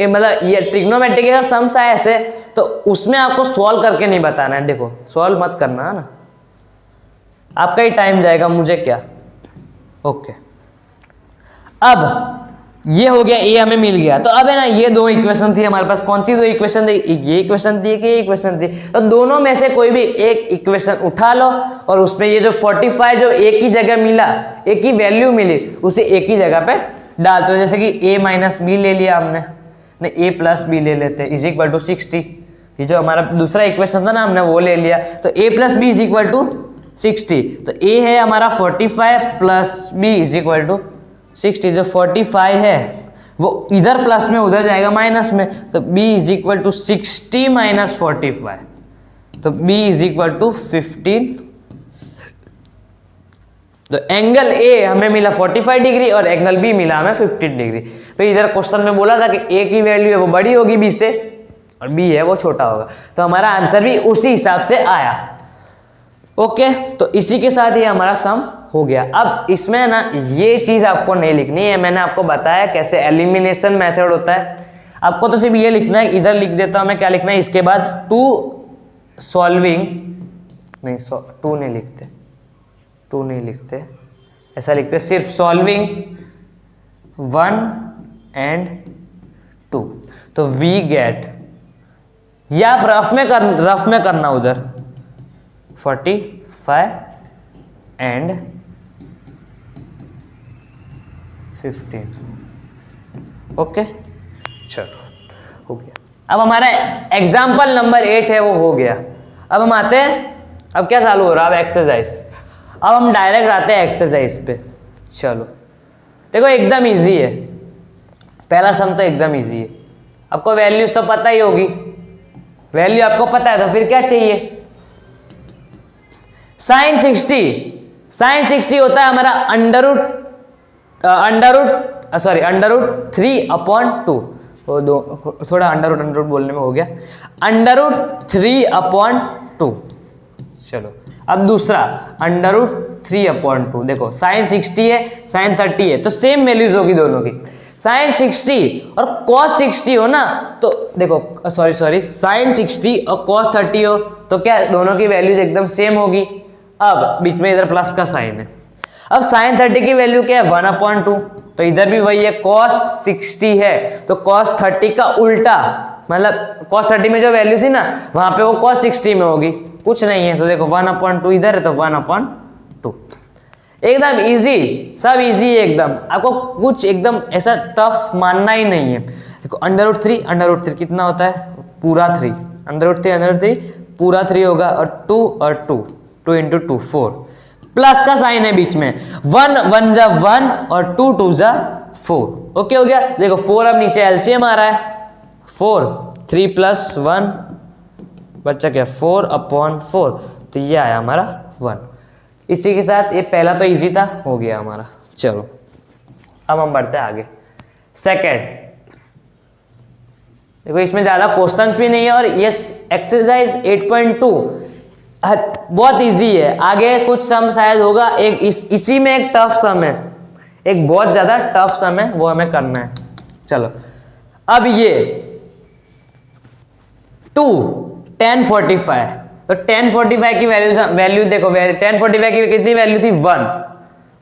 मतलब ये ट्रिग्नोमेट्रिक अगर सम्स है ऐसे, तो उसमें आपको सॉल्व करके नहीं बताना है। देखो सॉल्व मत करना है ना, आपका ही टाइम जाएगा, मुझे क्या। ओके, अब ये हो गया, ए हमें मिल गया। तो अब है ना ये दो इक्वेशन थी हमारे पास, कौन सी दो इक्वेशन थी, ये इक्वेशन थी कि ये इक्वेशन थी। तो दोनों में से कोई भी एक इक्वेशन उठा लो और उसमें ये जो 45 जो ए की जगह मिला, ए की वैल्यू मिली, उसे ए की जगह पे डाल दो। जैसे कि ए माइनस बी ले लिया हमने, ए प्लस बी ले लेते इज इक्वल टू 60। ये जो हमारा दूसरा इक्वेशन था ना, हमने वो ले लिया। तो A plus B is equal to 60, तो ए है हमारा 45 plus B is equal to 60। जो 45 है वो इधर प्लस में उधर जाएगा माइनस में, तो b is equal to 60 minus 45, तो b इज इक्वल टू 15। तो एंगल a हमें मिला 45 डिग्री और एंगल b मिला हमें 15 डिग्री। तो इधर क्वेश्चन में बोला था कि a की वैल्यू है वो बड़ी होगी b से और b है वो छोटा होगा, तो हमारा आंसर भी उसी हिसाब से आया। ओके, तो इसी के साथ ये हमारा सम हो गया। अब इसमें ना ये चीज आपको नहीं लिखनी है, मैंने आपको बताया कैसे एलिमिनेशन मेथड होता है। आपको तो सिर्फ ये लिखना है, इधर लिख देता हूं मैं क्या लिखना है इसके बाद, टू सॉल्विंग, नहीं टू नहीं लिखते, टू नहीं लिखते, ऐसा लिखते सिर्फ सॉल्विंग 1 एंड 2। तो वी गेट, या आप रफ में करना उधर 45 एंड 15। ओके, चलो हो गया। अब हमारा एग्जाम्पल नंबर 8 है वो हो गया। अब हम आते हैं, अब क्या चालू हो रहा है, अब एक्सरसाइज। अब हम डायरेक्ट आते हैं एक्सरसाइज पे। चलो देखो एकदम इजी है, पहला सम तो एकदम इजी है। आपको वैल्यूज तो पता ही होगी, वैल्यू आपको पता है तो फिर क्या चाहिए। साइन 60 होता है हमारा अंडर रूट 3/2। वो दो थोड़ा अंडर रूट बोलने में हो गया, अंडर रूट 3/2। चलो अब दूसरा अंडर रूट 3/2। देखो साइन 60 है साइन 30 है, तो सेम वैल्यूज होगी दोनों की। साइन 60 और कॉस 60 हो ना, तो देखो सॉरी साइन 60 और कॉस 30 हो, तो क्या दोनों की वैल्यूज एकदम सेम होगी। अब बीच में इधर प्लस का साइन है। अब साइन 30 की वैल्यू क्या है 1/2, तो इधर भी वही है, कॉस 60 है तो कॉस 30 का उल्टा, मतलब कॉस 30 में जो वैल्यू थी ना वहां पे वो कॉस 60 में होगी, कुछ नहीं है। तो देखो 1/2 इधर है तो 1/2। एकदम इजी, सब इजी है एकदम, आपको कुछ एकदम ऐसा टफ मानना ही नहीं है। देखो अंडर रूट 3 कितना होता है पूरा 3, अंडर रूट 3 पूरा 3 होगा, और 2 और 2 × 2 4, प्लस का साइन है बीच में, 1 1 जा 1 और 2 2 जा 4। ओके हो गया। देखो 4 अब नीचे एलसीएम आ रहा है, 4 3 + 1 बच्चा क्या 4/4, तो ये आया हमारा 1। इसी के साथ ये पहला तो इजी था, हो गया हमारा। चलो अब हम बढ़ते हैं आगे। सेकेंड, देखो इसमें ज्यादा क्वेश्चंस भी नहीं है और ये एक्सरसाइज 8.2 बहुत इजी है। आगे कुछ सम शायद होगा, एक इसी में एक टफ सम है, एक बहुत ज्यादा टफ सम है, वो हमें करना है। चलो अब ये 2 tan 45, तो tan 45 की वैल्यू देखो, tan 45 की कितनी वैल्यू थी 1,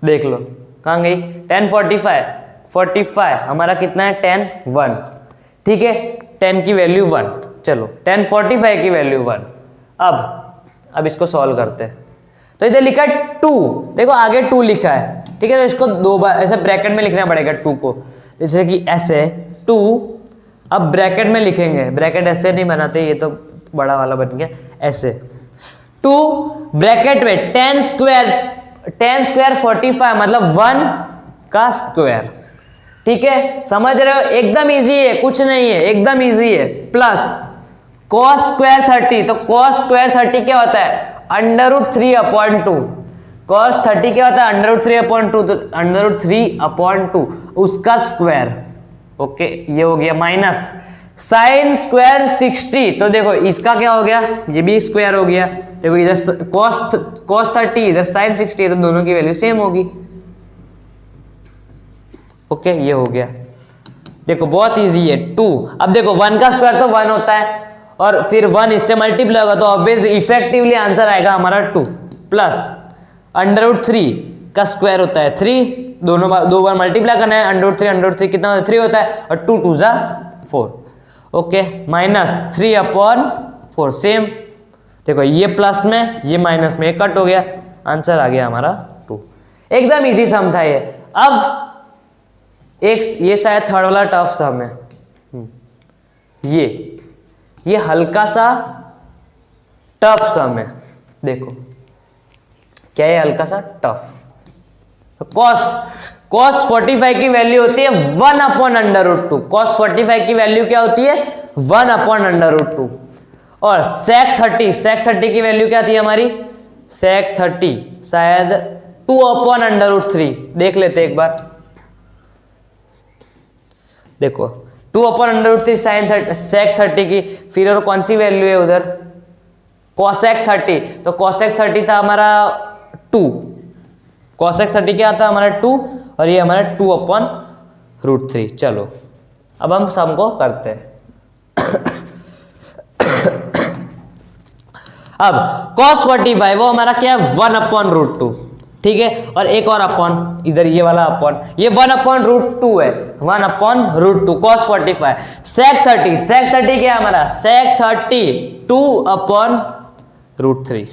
देख लो कहाँ गई tan 45 हमारा कितना है tan 1, ठीक है। 10 की वैल्यू 1, चलो 1045 की वैल्यू 1। अब इसको सॉल्व करते हैं। तो इधर लिखा है 2, देखो आगे 2 लिखा है, ठीक है, तो इसको 2 बार ऐसे ब्रैकेट में लिखना पड़ेगा 2 को, जैसे कि ऐसे 2, अब ब्रैकेट में लिखेंगे, ब्रैकेट ऐसे नहीं बनाते, ये तो बड़ा वाला बन गया, ऐसे 2 ब्रैकेट में 10 स्क्वायर 45 मतलब 1 का स्क्वायर, ठीक है, समझ रहे हो, एकदम इजी है, कुछ नहीं है, एकदम इजी है, प्लस cos स्क्वायर 30, तो cos स्क्वायर 30 क्या होता है, √3/2, cos 30 क्या होता है, √3/2, तो √3/2 उसका स्क्वायर, ओके, ये हो गया, माइनस साइन स्क्वायर 60, तो देखो इसका क्या हो गया, ये भी स्क्वायर हो गया, देखो इधर cos 30 इधर साइन 60, तो दोनों की वैल्यू सेम होगी, ओके, ये हो गया, देखो बहुत इजी है 2। अब देखो 1 का स्क्वायर तो 1 होता है, और फिर 1 इससे मल्टीप्लाई होगा, तो ऑब्वियस इफेक्टिवली आंसर आएगा हमारा 2, प्लस √3 का स्क्वायर होता है 3, दो बार मल्टीप्लाई करना है, √3 कितना होता है, 3 होता है, और 2 2 जा 4, ओके, माइनस 3/4 सेम, देखो ये प्लस में ये माइनस में, कट हो गया, आंसर आ गया हमारा 2, एकदम इजी सम था ये। अब ये शायद थर्ड वाला टफ सम है, ये हल्का सा टफ सम है, देखो क्या है, हल्का सा टफ, तो cos 45 की वैल्यू होती है 1/√2, cos 45 की वैल्यू क्या होती है 1/√2, और sec 30 की वैल्यू क्या थी हमारी, sec 30 शायद 2/√3, देख लेते एक बार, देखो 2/√3 sec 30 की, फिर और कौन सी वैल्यू है उधर, cosec 30, तो cosec 30 था हमारा 2, cosec 30 क्या था हमारा 2, और ये हमारा 2/√3। चलो अब हम सम को करते हैं। अब cos 45 वो हमारा क्या है 1/√2, ठीक है, और एक और अपॉन, इधर ये वाला अपॉन, ये 1/√2 है, 1/√2 cos 45, sec 30 क्या है हमारा, sec 30 2/√3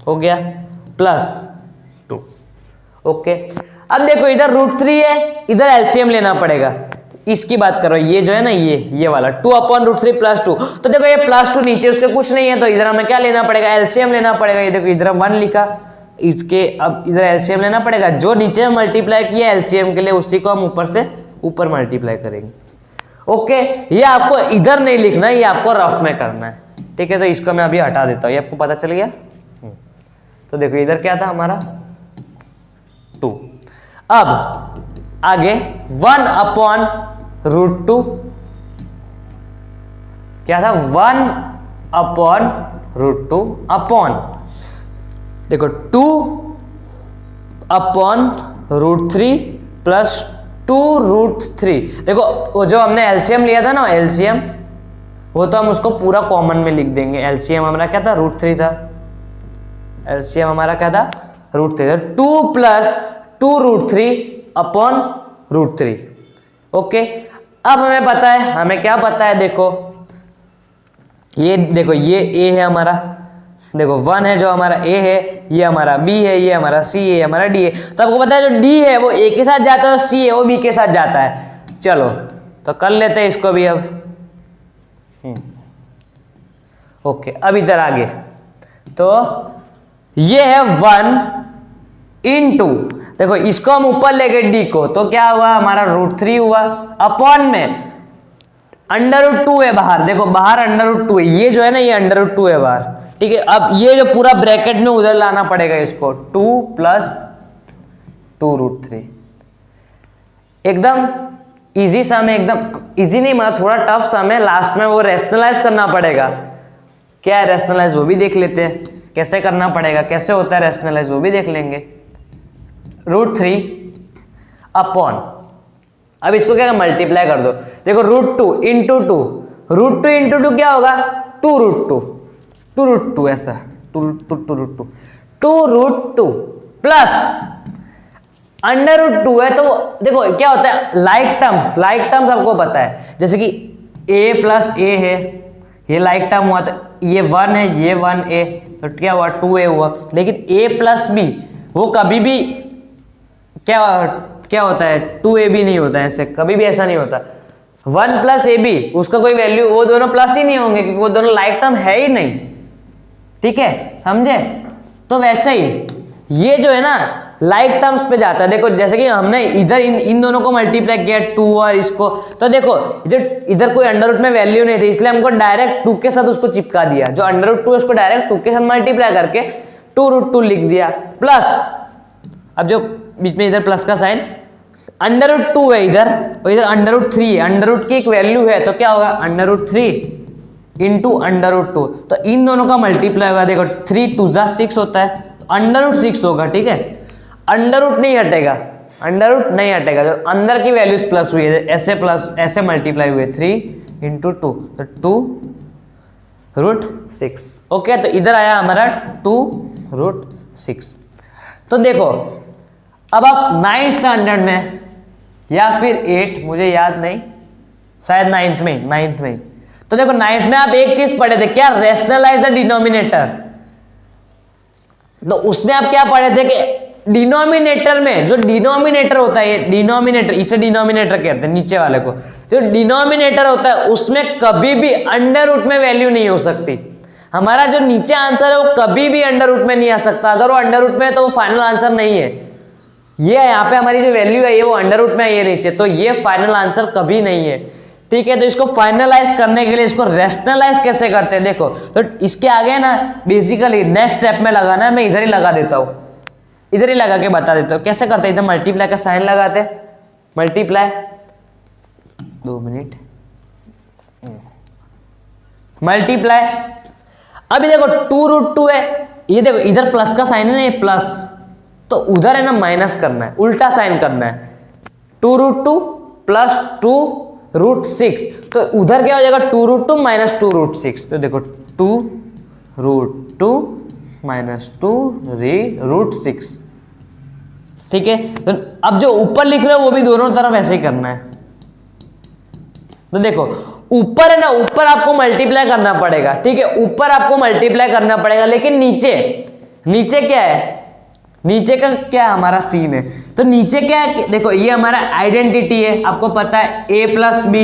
हो गया, प्लस 2, ओके। अब देखो इधर √3 है, इधर एलसीएम लेना पड़ेगा, इसकी बात करो, ये जो है ना, ये वाला 2/√3 प्लस 2, तो देखो ये प्लस 2 नीचे उसके कुछ नहीं है, तो इधर हमें क्या लेना पड़ेगा, एलसीएम लेना पड़ेगा, ये देखो इधर 1 लिखा, इसके अब इधर एलसीएम लेना पड़ेगा, जो नीचे मल्टीप्लाई किया एलसीएम के लिए उसी को हम ऊपर से ऊपर मल्टीप्लाई करेंगे, ओके। ये आपको इधर नहीं लिखना है, ये आपको रफ में करना है, ठीक है, तो इसको मैं अभी हटा देता हूँ, ये आपको पता चल गया। तो देखो इधर क्या था हमारा 2, अब आगे 1/√2 क्या था, 1/√2 अपॉन, देखो 2/√3 प्लस 2√3, देखो वो जो हमने एलसीएम लिया था ना, एलसीएम वो तो हम उसको पूरा कॉमन में लिख देंगे, एलसीएम हमारा क्या था √3 था, एलसीएम हमारा क्या था √3 था, 2 प्लस 2√3/√3, ओके। अब हमें पता है, हमें क्या पता है, देखो ये देखो ये a है हमारा, देखो 1 है जो हमारा a है, ये हमारा b है, ये हमारा c है, ये हमारा d है, तो आपको पता है जो d है वो a के साथ जाता है, और c है वो b के साथ जाता है। चलो तो कर लेते हैं इसको भी अब, ओके। अब इधर आगे तो ये है 1 इंटू, देखो इसको हम ऊपर ले गए d को, तो क्या हुआ हमारा √3 हुआ, अपॉन में √2 है बाहर, देखो बाहर √2 है, ये जो है ना ये √2 है बाहर, ठीक है। अब ये जो पूरा ब्रैकेट में उधर लाना पड़ेगा इसको, 2 प्लस 2√3, एकदम इजी सम है, एकदम इजी नहीं मतलब थोड़ा टफ सम है, लास्ट में वो रेशनलाइज करना पड़ेगा, क्या है रेशनलाइज वो भी देख लेते हैं, कैसे करना पड़ेगा, कैसे होता है रेशनलाइज वो भी देख लेंगे। √3 अपॉन, अब इसको क्या मल्टीप्लाई कर दो, देखो √2 इंटू 2, √2 इंटू 2 क्या होगा 2√2 ऐसा 2√2 प्लस √2 है, तो देखो क्या होता है लाइक टर्म्स आपको पता है, जैसे कि ए प्लस ए है, ये लाइक टर्म हुआ तो ये 1 है, ये 1a, तो क्या हुआ 2a हुआ। लेकिन a प्लस बी वो कभी भी क्या होता है 2ab नहीं होता है, ऐसे कभी भी ऐसा नहीं होता। 1 प्लस ए बी उसका कोई वैल्यू, वो दोनों प्लस ही नहीं होंगे क्योंकि वो दोनों लाइक टर्म है ही नहीं, ठीक है, समझे। तो वैसे ही ये जो है ना लाइक टर्म्स पे जाता है। देखो जैसे कि हमने इधर इन दोनों को मल्टीप्लाई किया 2 और इसको, तो देखो इधर कोई अंडर रूट में वैल्यू नहीं थी इसलिए हमको डायरेक्ट 2 के साथ उसको चिपका दिया। जो अंडर रूट 2 उसको डायरेक्ट 2 के साथ मल्टीप्लाई करके 2√2 लिख दिया। प्लस अब जो बीच में इधर प्लस का साइन, अंडर रूट 2 है इधर और इधर अंडर रूट 3 है, अंडर रूट की एक वैल्यू है तो क्या होगा under root 3 into under root 2, तो इन दोनों का मल्टीप्लाई होगा। देखो 3 2 जा 6 होता है तो अंडर रूट 6 होगा, ठीक है। अंडर रूट नहीं हटेगा, अंडर रूट नहीं हटेगा, जो अंदर की वैल्यूज प्लस हुई है ऐसे प्लस ऐसे मल्टीप्लाई हुए 3 इंटू 2 तो 2√6। ओके, तो इधर आया हमारा 2√6। तो देखो अब आप 9th स्टैंडर्ड में या फिर 8, मुझे याद नहीं, शायद 9th में, तो देखो 9th में आप एक चीज पढ़े थे क्या, रेशनलाइज द डिनोमिनेटर। तो उसमें आप क्या पढ़े थे कि डिनोमिनेटर में, जो डिनोमिनेटर होता है, डिनोमिनेटर, इसे डिनोमिनेटर कहते हैं नीचे वाले को, जो डिनोमिनेटर होता है उसमें कभी भी अंडर रूट में वैल्यू नहीं हो सकती। हमारा जो नीचे आंसर है वो कभी भी अंडर रूट में नहीं आ सकता। अगर वो अंडर रूट में है तो वो फाइनल आंसर नहीं है। ये यहाँ पे हमारी जो वैल्यू है ये वो अंडर रूट में है, ये नीचे, तो ये फाइनल आंसर कभी नहीं है, ठीक है। तो इसको फाइनलाइज करने के लिए इसको रेशनलाइज कैसे करते हैं देखो, तो इसके आगे ना बेसिकली नेक्स्ट स्टेप में लगाना है, मैं इधर ही लगा देता हूँ, इधर ही लगा के बता देता हूँ कैसे करते हैं। इधर मल्टीप्लाई का साइन लगाते, मल्टीप्लाई, 2 मिनट, मल्टीप्लाई। अभी देखो 2√2 है, ये देखो इधर प्लस का साइन है ना, ये प्लस, तो उधर है ना माइनस करना है, उल्टा साइन करना है। 2√2 प्लस 2√6, तो उधर क्या हो जाएगा 2√2 माइनस 2√6। तो देखो 2√2 माइनस 2√6, ठीक है। तो अब जो ऊपर लिख रहे हो वो भी दोनों तरफ ऐसे ही करना है। तो देखो ऊपर है ना, ऊपर आपको मल्टीप्लाई करना पड़ेगा, ठीक है, ऊपर आपको मल्टीप्लाई करना पड़ेगा, लेकिन नीचे क्या है, नीचे का क्या हमारा सीन है, तो नीचे क्या है, देखो ये हमारा आइडेंटिटी है, आपको पता है a प्लस बी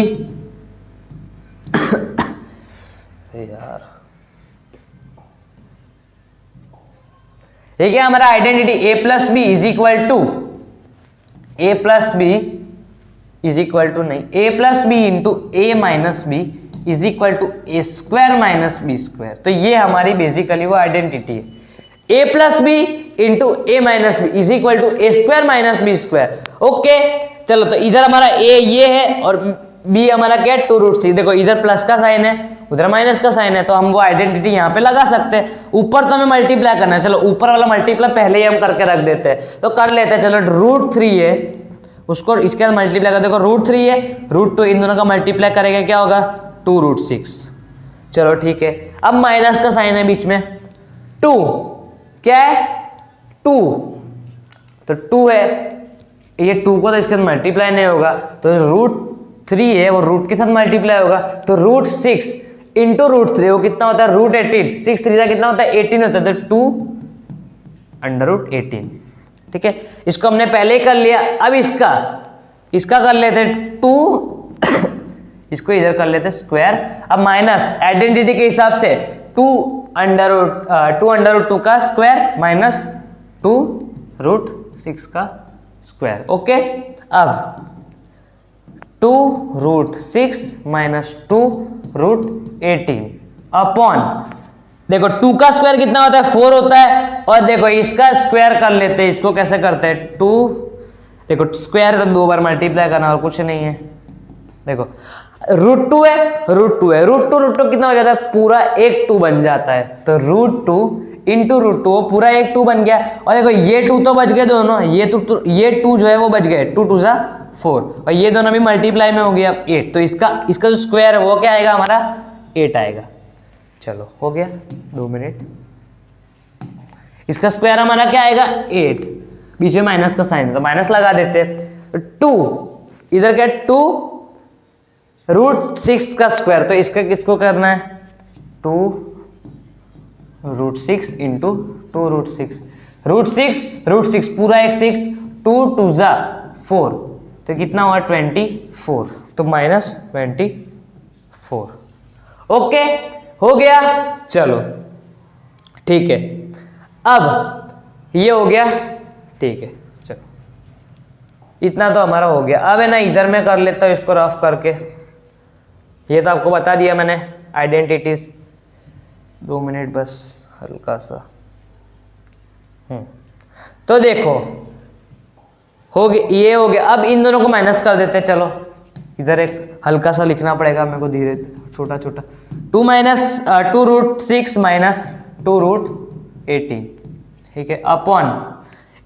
यार ये क्या हमारा identity, a plus B is equal to, a plus B is equal to नहीं, a plus B into A minus B is equal to A square minus B square. तो ये हमारी basically वो identity है, a plus B into A minus B is equal to A square minus B square. Okay, चलो तो इधर हमारा a ये है और b हमारा क्या है 2√6। देखो इधर प्लस का साइन है, उधर माइनस का साइन है, तो हम वो आइडेंटिटी यहाँ पे लगा सकते हैं। ऊपर तो हमें मल्टीप्लाई करना है, चलो ऊपर वाला मल्टीप्लाई पहले ही हम करके रख देते हैं, तो कर लेते हैं। चलो √3 है, उसको इसके साथ मल्टीप्लाई कर, देखो √3 है, √2, इन दोनों का मल्टीप्लाई करेंगे क्या होगा 2√6। चलो ठीक है, अब माइनस का साइन है बीच में, 2 क्या है 2, तो 2 है, ये 2 को तो इसके साथ मल्टीप्लाई नहीं होगा, तो √3 है वो रूट के साथ मल्टीप्लाई होगा, तो √6 इंटू √3 वो कितना होता है √18, 6 3 जा कितना होता है 18 होता है, तो 2√18, ठीक है। इसको हमने पहले ही कर लिया। अब इसका कर लेते 2 इसको इधर कर लेते स्क्वायर। अब माइनस आइडेंटिटी के हिसाब से 2√2 का स्क्वायर माइनस 2√6 का स्क्वायर। ओके, अब 2√6 माइनस 2√18 अपॉन, देखो 2 का स्क्वायर कितना होता है 4 होता है, और देखो इसका स्क्वायर कर लेते हैं। इसको कैसे करते हैं 2, देखो स्क्वायर तो 2 बार मल्टीप्लाई करना और कुछ नहीं है। देखो √2 है, √2 कितना हो जाता है पूरा एक 2 बन जाता है, तो √2 इंटू √2 वो पूरा एक 2 बन गया। और देखो ये 2 तो बच गए दोनों, ये 2 जो है वो बच गए, 2 2 जा 4, और ये दोनों भी मल्टीप्लाई में हो गया 8, तो इसका जो स्क्वायर है वो क्या आएगा हमारा 8 आएगा। चलो हो गया, 2 मिनट, इसका स्क्वायर हमारा क्या आएगा 8, बीच में माइनस का साइन है तो माइनस लगा देते। 2 इधर क्या 2 √6 का स्क्वायर, तो इसका किसको करना है 2√6 इंटू 2√6, √6 पूरा एक 6, 2 2 जा 4, तो कितना हुआ 24, तो -24। ओके हो गया, चलो ठीक है, अब ये हो गया, ठीक है चलो इतना तो हमारा हो गया। अब है ना इधर मैं कर लेता हूँ इसको रफ करके, ये तो आपको बता दिया मैंने आइडेंटिटीज। 2 मिनट बस हल्का सा। तो देखो हो गया, ये हो गया। अब इन दोनों को माइनस कर देते हैं, चलो इधर एक हल्का सा लिखना पड़ेगा मेरे को, धीरे छोटा छोटा। 2√6 माइनस 2√18, ठीक है, अपॉन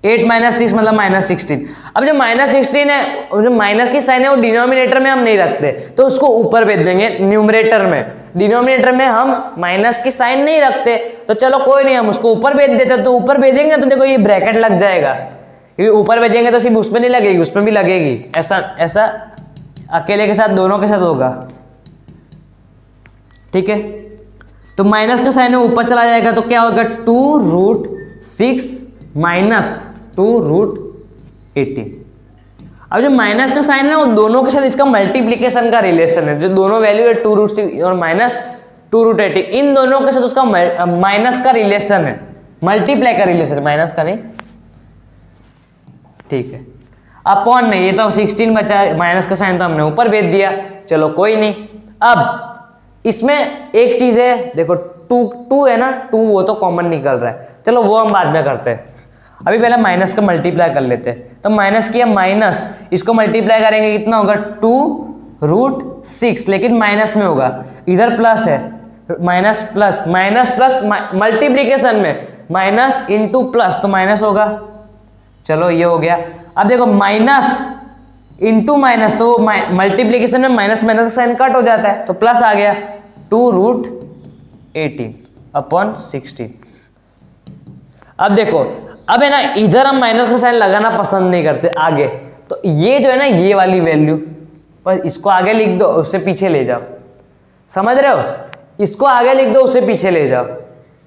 8 - 6 मतलब -16। अब जो -16 है, जो माइनस की साइन है वो डिनोमिनेटर में हम नहीं रखते, तो उसको ऊपर भेज देंगे न्यूमरेटर में। डिनोमिनेटर में हम माइनस की साइन नहीं रखते, तो चलो कोई नहीं, हम उसको ऊपर भेज देते। तो ऊपर भेजेंगे तो देखो ये ब्रैकेट लग जाएगा, क्योंकि ऊपर भेजेंगे तो सिर्फ उसमें नहीं लगेगी, उसमें भी लगेगी। ऐसा ऐसा अकेले के साथ, दोनों के साथ होगा, ठीक है। तो माइनस का साइन है ऊपर चला जाएगा, तो क्या होगा 2√6 माइनस 2√18। अब जो माइनस का साइन है वो दोनों के साथ इसका मल्टीप्लीकेशन का रिलेशन है, जो दोनों वैल्यू है 2√6 और माइनस 2√18, इन दोनों के साथ उसका माइनस का रिलेशन है, मल्टीप्लाई का रिलेशन, माइनस का नहीं, ठीक है। अपॉन में ये तो 16 बचा, माइनस का साइन तो हमने ऊपर भेज दिया, चलो कोई नहीं। अब इसमें एक चीज है, देखो 2 है ना, 2 वो तो कॉमन निकल रहा है, चलो वो हम बाद में करते हैं। अभी पहले माइनस का मल्टीप्लाई कर लेते हैं। तो माइनस किया, माइनस इसको मल्टीप्लाई करेंगे, कितना होगा 2√6, लेकिन माइनस में होगा, इधर प्लस है, माइनस प्लस मल्टीप्लीकेशन में माइनस इंटू प्लस, तो माइनस होगा। चलो ये हो गया। अब देखो माइनस इंटू माइनस, तो मल्टीप्लीकेशन में माइनस माइनस का साइन कट हो जाता है, तो प्लस आ गया 2√18 अपॉन 16। अब देखो, अब है ना इधर हम माइनस का साइन लगाना पसंद नहीं करते आगे, तो ये जो है ना ये वाली वैल्यू, पर इसको आगे लिख दो, उससे पीछे ले जाओ, समझ रहे हो, इसको आगे लिख दो, उससे पीछे ले जाओ,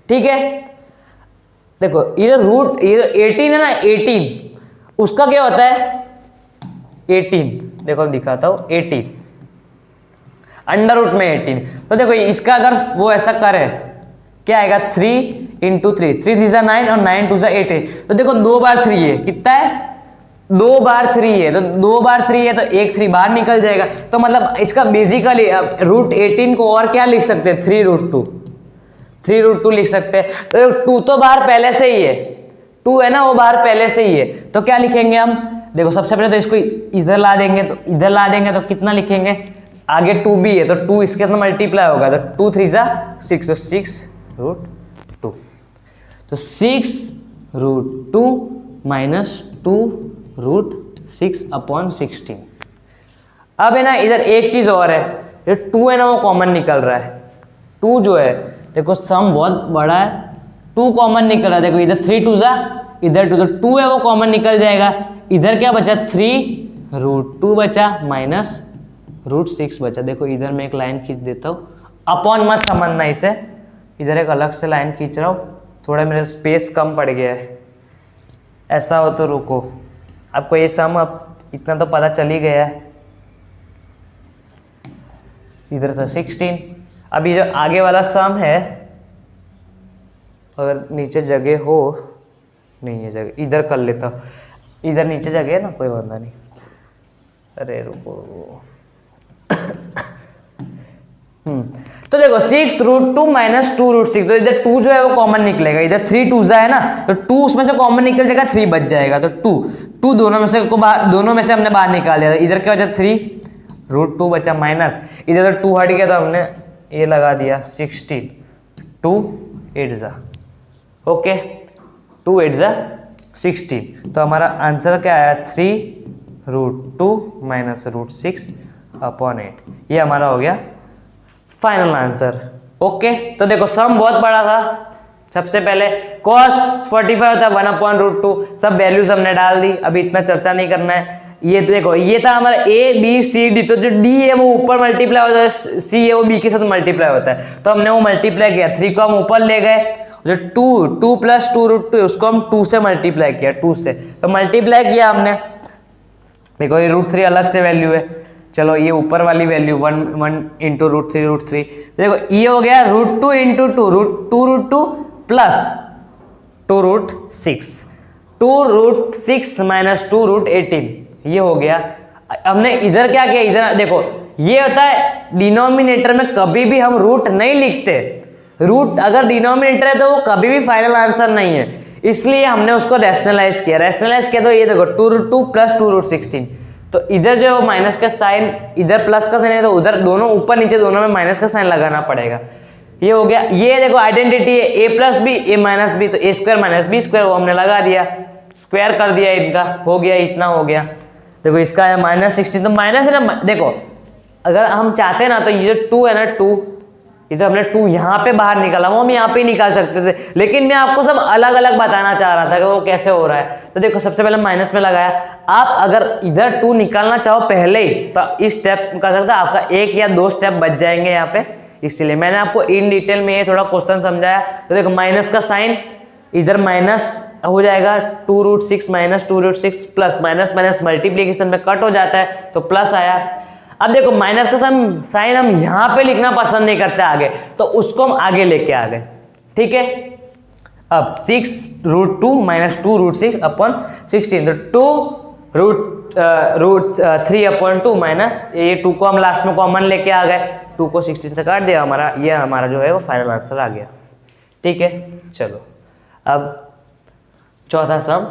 ठीक है। देखो ये √18 है ना, 18 उसका क्या होता है 18, देखो दिखाता हूं 18 अंडर रूट में 18। तो देखो इसका अगर वो ऐसा करे, क्या आएगा 3 × 3, 3 3 × 9 और 9 2 × 18। तो देखो 2 बार 3 है, कितना है 2 बार 3 है, तो 2 बार 3 है तो एक 3 बाहर निकल जाएगा। तो मतलब इसका बेसिकली √18 को और क्या लिख सकते हैं 3√2 लिख सकते हैं। तो 2 तो बाहर पहले से ही है, 2 है ना वो बाहर पहले से ही है, तो क्या लिखेंगे हम, देखो सबसे पहले तो इसको इधर ला देंगे, तो इधर ला देंगे तो कितना लिखेंगे, आगे 2 भी है तो 2 इसके साथ मल्टीप्लाई होगा, तो 2 3 × 6, तो 6√2, तो 6√2 माइनस 2√6 अपॉन 16। अब है ना इधर एक चीज और है, ये 2 है ना वो कॉमन निकल रहा है, 2 जो है देखो सम बहुत बड़ा है, 2 कॉमन निकल रहा है, देखो इधर 3 2 × इधर 2, तो 2 है वो कॉमन निकल जाएगा, इधर क्या बचा 3√2 बचा माइनस √6 बचा। देखो इधर मैं एक लाइन खींच देता हूँ, अपॉन मत समझना इसे, इधर एक अलग से लाइन खींच रहा हूँ, थोड़ा मेरा स्पेस कम पड़ गया है, ऐसा हो तो रुको। आपको ये सम अब इतना तो पता चल ही गया है, इधर था 16। अभी जो आगे वाला सम है, अगर नीचे जगह हो, नहीं है जगह, इधर कर लेता हूँ, इधर नीचे जगह है ना, कोई बंदा नहीं, अरे रुको तो देखो 6√2 माइनस 2√6, तो इधर 2 जो है वो कॉमन निकलेगा, इधर 3 2 है ना, तो 2 उसमें से कॉमन निकल जाएगा, 3 बच जाएगा, तो 2 दोनों में से हमने बाहर निकाल दिया, इधर क्या बचा 3√2 बचा माइनस, इधर तो 2 हट गया तो हमने ये लगा दिया 16, 2 8 ज़ा, ओके 2 8 ज़ा 16। तो हमारा आंसर क्या आया 3√2 माइनस √6 अपॉन 8, ये हमारा हो गया फाइनल आंसर। ओके तो देखो सम बहुत बड़ा था, सबसे पहले cos 45 होता है 1/√2, सब वैल्यूज हमने डाल दी, अभी इतना चर्चा नहीं करना है। ये देखो ये था हमारा ए बी सी डी, तो जो डी है वो ऊपर मल्टीप्लाई होता है, सी है वो बी के साथ मल्टीप्लाई होता है, तो हमने वो मल्टीप्लाई किया, 3 को हम ऊपर ले गए, जो 2 प्लस 2√2 उसको हम 2 से मल्टीप्लाई किया, 2 से, तो मल्टीप्लाई किया हमने, देखो ये √3 अलग से वैल्यू है, चलो ये ऊपर वाली वैल्यू 1 इंटू √3, देखो ये हो गया √2 इंटू 2√2 प्लस 2√6, 2√6 माइनस 2√18, ये हो गया। हमने इधर क्या किया, इधर देखो ये होता है डिनोमिनेटर में कभी भी हम रूट नहीं लिखते, रूट अगर डिनोमिनेटर है तो वो कभी भी फाइनल आंसर नहीं है, इसलिए हमने उसको रैशनलाइज किया, तो ये देखो 2√2 प्लस 2√16, तो इधर जो है माइनस का साइन, इधर प्लस का साइन है, तो उधर दोनों ऊपर नीचे दोनों में माइनस का साइन लगाना पड़ेगा, ये हो गया। ये देखो आइडेंटिटी है a plus B A minus B, तो a square minus B square वो हमने लगा दिया, स्क्वायर कर दिया, इनका हो गया, इतना हो गया। देखो इसका है -16, तो माइनस है ना, देखो अगर हम चाहते ना तो ये जो 2 है ना 2, ये जो हमने 2 यहाँ पे बाहर निकाला वो हम यहाँ पे निकाल सकते थे, लेकिन मैं आपको सब अलग अलग बताना चाह रहा था कि वो कैसे हो रहा है। तो देखो सबसे पहले माइनस में लगाया, आप अगर इधर 2 निकालना चाहो पहले ही तो इस स्टेप कर सकते, आपका 1 या 2 स्टेप बच जाएंगे यहाँ पे, इसलिए मैंने आपको इन डिटेल में ये थोड़ा क्वेश्चन समझाया। तो देखो माइनस का साइन इधर माइनस हो जाएगा, 2√6 minus 2√6 plus minus minus multiplication में कट हो जाता है तो प्लस आया। अब देखो माइनस का साइन हम यहाँ पे लिखना पसंद नहीं करते आगे, तो उसको हम आगे लेके आ गए, ठीक है। अब 6√2 माइनस 2√6 अपॉन 16, तो 2√3/2 माइनस ये 2 को हम लास्ट में कॉमन लेके आ गए, 2 को 16 से काट दिया, ये हमारा जो है वो फाइनल आंसर आ गया, ठीक है। चलो अब चौथा सम,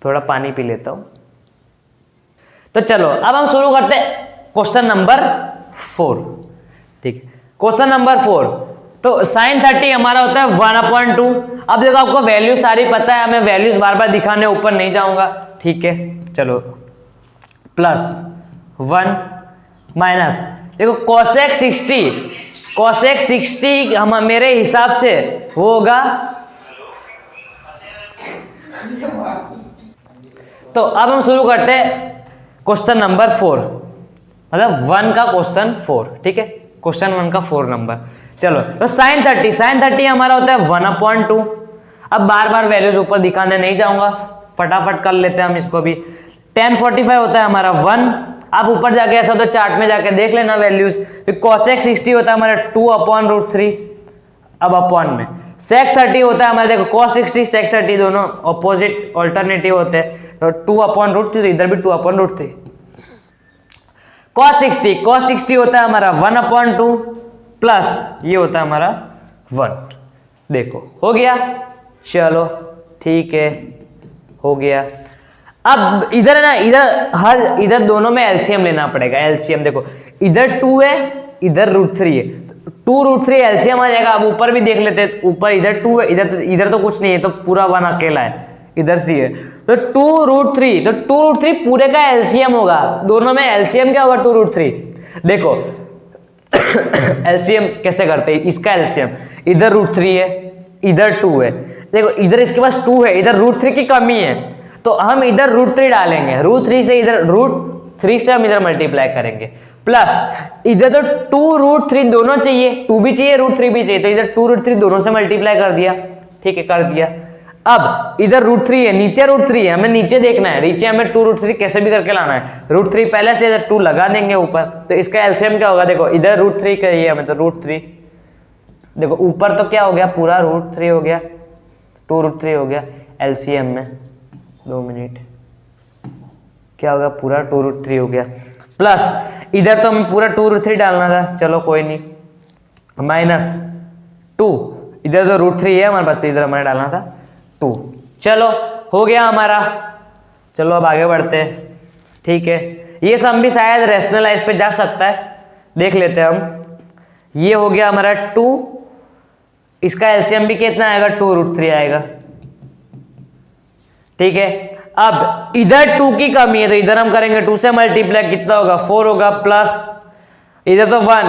थोड़ा पानी पी लेता हूं। तो चलो अब हम शुरू करते हैं क्वेश्चन नंबर 4, ठीक है। क्वेश्चन नंबर 4, तो sin 30 हमारा होता है 1/2। अब देखो आपको वैल्यू सारी पता है, मैं वैल्यूज बार बार दिखाने ऊपर नहीं जाऊंगा, ठीक है। चलो प्लस 1 माइनस, देखो cosec 60 हम मेरे हिसाब से वो होगा, तो अब हम शुरू करते हैं क्वेश्चन नंबर 4, मतलब 1 का क्वेश्चन 4, ठीक है, क्वेश्चन 1 का 4 नंबर। चलो तो sin 30 हमारा होता है 1/2। अब बार बार वैल्यूज ऊपर दिखाने नहीं जाऊंगा, फटाफट कर लेते हैं हम इसको भी। tan 45 होता है हमारा 1, आप ऊपर जाके ऐसा तो चार्ट में जाके देख लेना वैल्यूज। फिर cosec 60 होता है हमारा 2/√3, अब अपॉन में sec 30 होता है हमारे, देखो cos 60 sec 30 दोनों ऑपोजिट ऑल्टरनेटिव होते हैं, तो 2/√3, इधर भी 2/√3। cos 60 होता है हमारा 1/2 प्लस ये होता है हमारा 1, देखो हो गया, चलो ठीक है, हो गया। अब इधर ना, इधर दोनों में एलसीएम लेना पड़ेगा, एलसीएम देखो इधर 2 है इधर √3 है, 2√3 एलसीएम आ जाएगा। अब ऊपर भी देख लेते हैं, ऊपर इधर 2 है, इधर तो कुछ नहीं है, तो पूरा 1 अकेला है, इधर 3 है, तो 2√3, तो 2√3 पूरे का एलसीएम होगा, दोनों में एलसीएम क्या होगा 2√3। देखो एलसीएम कैसे करते हैं, इसका एलसीएम इधर √3 है इधर 2 है, देखो इधर इसके पास 2 है, इधर √3 की कमी है, तो हम इधर √3 डालेंगे, √3 से इधर √3 से हम इधर मल्टीप्लाई करेंगे, प्लस इधर तो 2√3 दोनों चाहिए, 2 भी चाहिए √3 भी चाहिए, तो इधर 2√3 दोनों से मल्टीप्लाई कर दिया, ठीक है, कर दिया। अब इधर √3 है, नीचे √3 है, हमें नीचे देखना है, नीचे हमें 2√3 कैसे भी करके लाना है, √3 पहले से इधर 2 लगा देंगे ऊपर, तो इसका एलसीएम क्या होगा, देखो इधर √3 का ये हमें, तो √3, देखो ऊपर तो क्या हो गया पूरा √3 हो गया, 2√3 हो गया, एलसीएम में 2 मिनट क्या होगा, पूरा 2√3 हो गया, प्लस इधर तो हमें पूरा 2√3 डालना था, चलो कोई नहीं, माइनस 2, इधर तो √3 है हमारे पास, तो इधर हमें डालना था 2, चलो हो गया हमारा। चलो अब आगे बढ़ते हैं, ठीक है। ये सम भी शायद रैशनलाइज पे जा सकता है, देख लेते हैं हम। ये हो गया हमारा 2, इसका एलसीएम भी कितना आएगा 2√3 आएगा, ठीक है। अब इधर 2 की कमी है, तो इधर हम करेंगे 2 से मल्टीप्लाई, कितना होगा 4 होगा, प्लस इधर तो 1,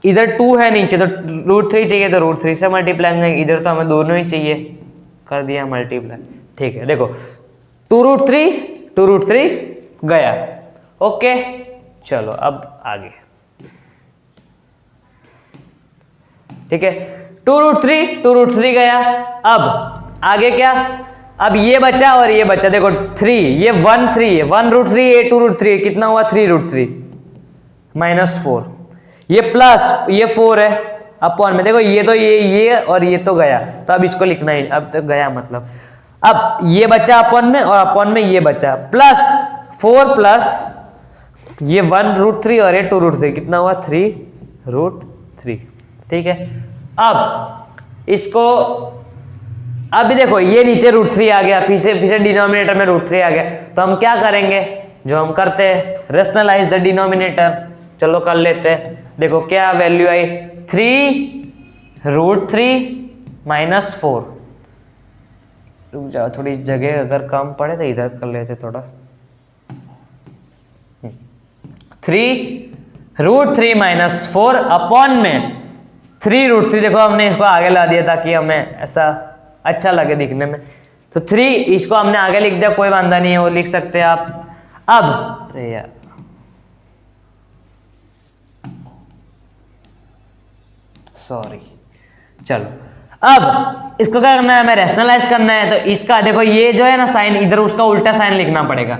इधर 2 है नीचे, तो √3 चाहिए, तो √3 से मल्टीप्लाई करेंगे, इधर तो हमें दोनों ही चाहिए, कर दिया मल्टीप्लाई, ठीक है। देखो 2√3 गया। ओके चलो अब आगे, ठीक है, 2√3 गया। अब आगे क्या, अब ये बचा और ये बचा, देखो 3, ये 1 है, 1√3 ये 2√3 कितना हुआ 3√3 -4, ये प्लस ये 4 है अपॉन में, देखो ये तो ये और ये तो गया, तो अब इसको लिखना ही, अब तो गया मतलब, अब ये बचा अपॉन में और अपॉन में ये बचा, प्लस 4 प्लस ये 1√3 और ये 2√3 कितना हुआ 3√3, ठीक है। अब इसको, अभी देखो ये नीचे √3 आ गया, फिर डिनोमिनेटर में √3 आ गया, तो हम क्या करेंगे जो हम करते हैं, रेशनलाइज द डिनोमिनेटर। चलो कर लेते हैं, देखो क्या वैल्यू आई 3√3 -4, रुक जाओ थोड़ी जगह अगर कम पड़े तो इधर कर लेते थोड़ा, 3√3 -4 अपॉन में 3√3, देखो हमने इसको आगे ला दिया ताकि हमें ऐसा अच्छा लगे दिखने में, तो 3 इसको हमने आगे लिख दिया, कोई वांधा नहीं है, वो लिख सकते हैं आप। अब अरे यार सॉरी, चलो अब इसको क्या करना है, हमें रैशनलाइज करना है, तो इसका देखो ये जो है ना साइन, इधर उसका उल्टा साइन लिखना पड़ेगा,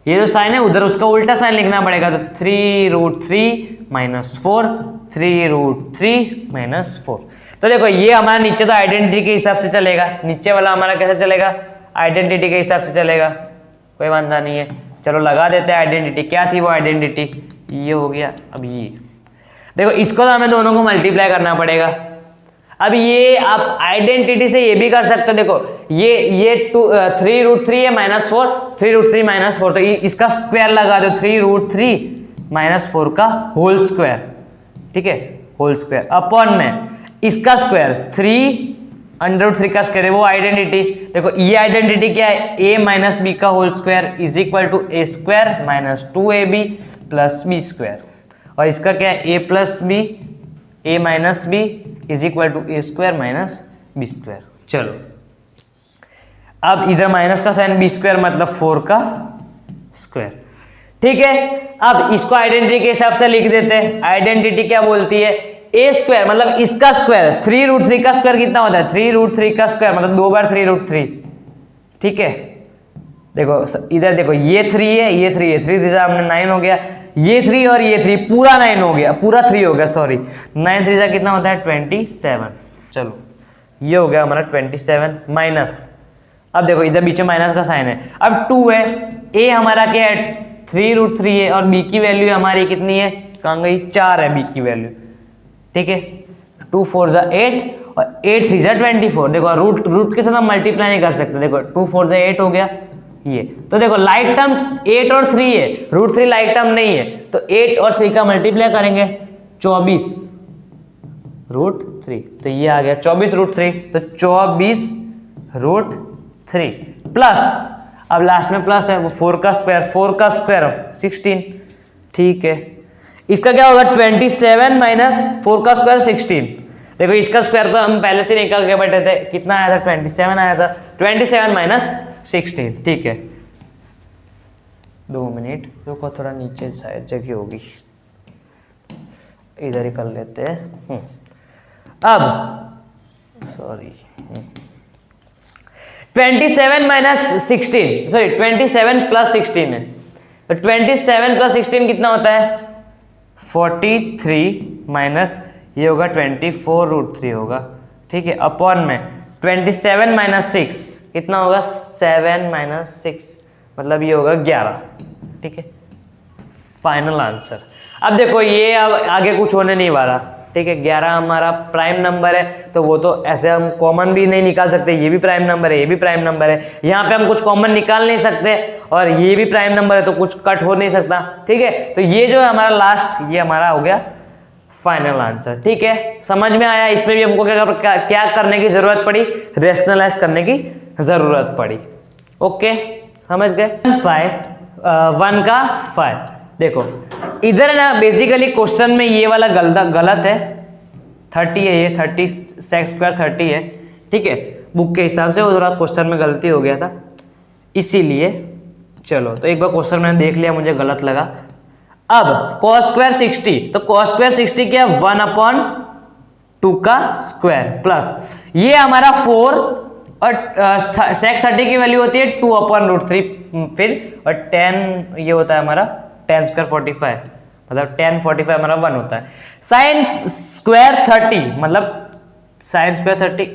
ये जो साइन है उधर उसका उल्टा साइन लिखना पड़ेगा, तो 3√3 -4 3√3 -4, तो देखो ये हमारा नीचे तो आइडेंटिटी के हिसाब से चलेगा, नीचे वाला हमारा कैसे चलेगा, आइडेंटिटी के हिसाब से चलेगा, कोई वांधा नहीं है। चलो लगा देते हैं आइडेंटिटी, क्या थी वो आइडेंटिटी, ये हो गया। अब ये देखो इसको तो हमें दोनों को मल्टीप्लाई करना पड़ेगा, अब ये आप आइडेंटिटी से ये भी कर सकते हो, देखो ये 3√3 है -4, 3√3 -4, तो इसका स्क्वायर लगा दो, 3√3 -4 का होल स्क्वायर, ठीक है, होल स्क्वायर अपॉन में इसका स्क्वायर 3√3 का स्क्वायर है वो आइडेंटिटी, देखो ये आइडेंटिटी क्या है, a - b का whole square is equal to a² - 2ab + b square, और इसका क्या है a + b a - b is equal to a² - b square. चलो अब इधर माइनस का साइन b² मतलब 4 का स्क्वायर, ठीक है। अब इसको आइडेंटिटी के हिसाब से लिख देते हैं, आइडेंटिटी क्या बोलती है, a² मतलब इसका स्क्वायर, 3√3 का स्क्वायर कितना होता है, 3√3 का स्क्वायर मतलब 2 बार 3√3, ठीक है। देखो इधर देखो ये 3 है, ये 3 है, 3 3 हमने 9 हो गया, ये 3 और ये 3 पूरा 9 हो गया, पूरा 3 हो गया, सॉरी 9 3 कितना होता है 27। चलो ये हो गया हमारा 27 माइनस, अब देखो इधर बीच में माइनस का साइन है, अब 2 है, a हमारा क्या है 3√3 है, और b की वैल्यू हमारी कितनी है, कहाँ गई 4 है b की वैल्यू, ठीक है। 2 4 = 8 और 8 3 = 24, देखो रूट के साथ हम मल्टीप्लाई नहीं कर सकते, देखो 2 4 = 8 हो गया ये, तो देखो लाइक टर्म्स 8 और 3 है, √3 लाइक टर्म नहीं है, तो 8 और 3 का मल्टीप्लाई करेंगे 24√3, तो ये आ गया 24√3, तो 24√3 प्लस, अब लास्ट में प्लस है वो 4 का स्क्वायर 16, ठीक है। इसका क्या होगा 27 - 4 का स्क्वायर 16, देखो इसका स्क्वायर तो हम पहले से निकाल के बैठे थे, कितना आया था 27 आया था, 27 - 16, ठीक है। 2 मिनट रुको, थोड़ा नीचे शायद जगह होगी, इधर ही कर लेते हैं। अब सॉरी 27 - 16 सॉरी 27 + 16 है, तो 27 + 16 कितना होता है 43 माइनस ये होगा 24√3 होगा, ठीक है, अपॉन में 27 - 6 कितना होगा 7 - 6 मतलब ये होगा 11, ठीक है, फाइनल आंसर। अब देखो ये अब आगे कुछ होने नहीं वाला, ठीक है, 11 हमारा प्राइम नंबर है, तो वो तो ऐसे हम कॉमन भी नहीं निकाल सकते, ये भी प्राइम नंबर है, ये भी प्राइम नंबर है, यहाँ पे हम कुछ कॉमन निकाल नहीं सकते, और ये भी प्राइम नंबर है तो कुछ कट हो नहीं सकता, ठीक है। तो ये जो है हमारा लास्ट, ये हमारा हो गया फाइनल आंसर, ठीक है। समझ में आया, इसमें भी हमको क्या करने की जरूरत पड़ी, रेशनलाइज करने की जरूरत पड़ी, ओके समझ गए। 1 का 5, देखो इधर ना बेसिकली क्वेश्चन में ये वाला गलत है, 30 है, ये 30 sec स्क्वायर 30 है, ठीक है, बुक के हिसाब से वो थोड़ा क्वेश्चन में गलती हो गया था, इसीलिए चलो तो एक बार क्वेश्चन मैंने देख लिया, मुझे गलत लगा। अब cos स्क्वायर 60, तो cos स्क्वायर 60 क्या है 1/2 का स्क्वायर प्लस ये हमारा 4 और sec 30 की वैल्यू होती है 2/√3 फिर, और 10 ये होता है हमारा 10 स्क्वायर 45, मतलब 10 45 हमारा 1 होता है। साइन स्क्वायर 30 मतलब sine square 30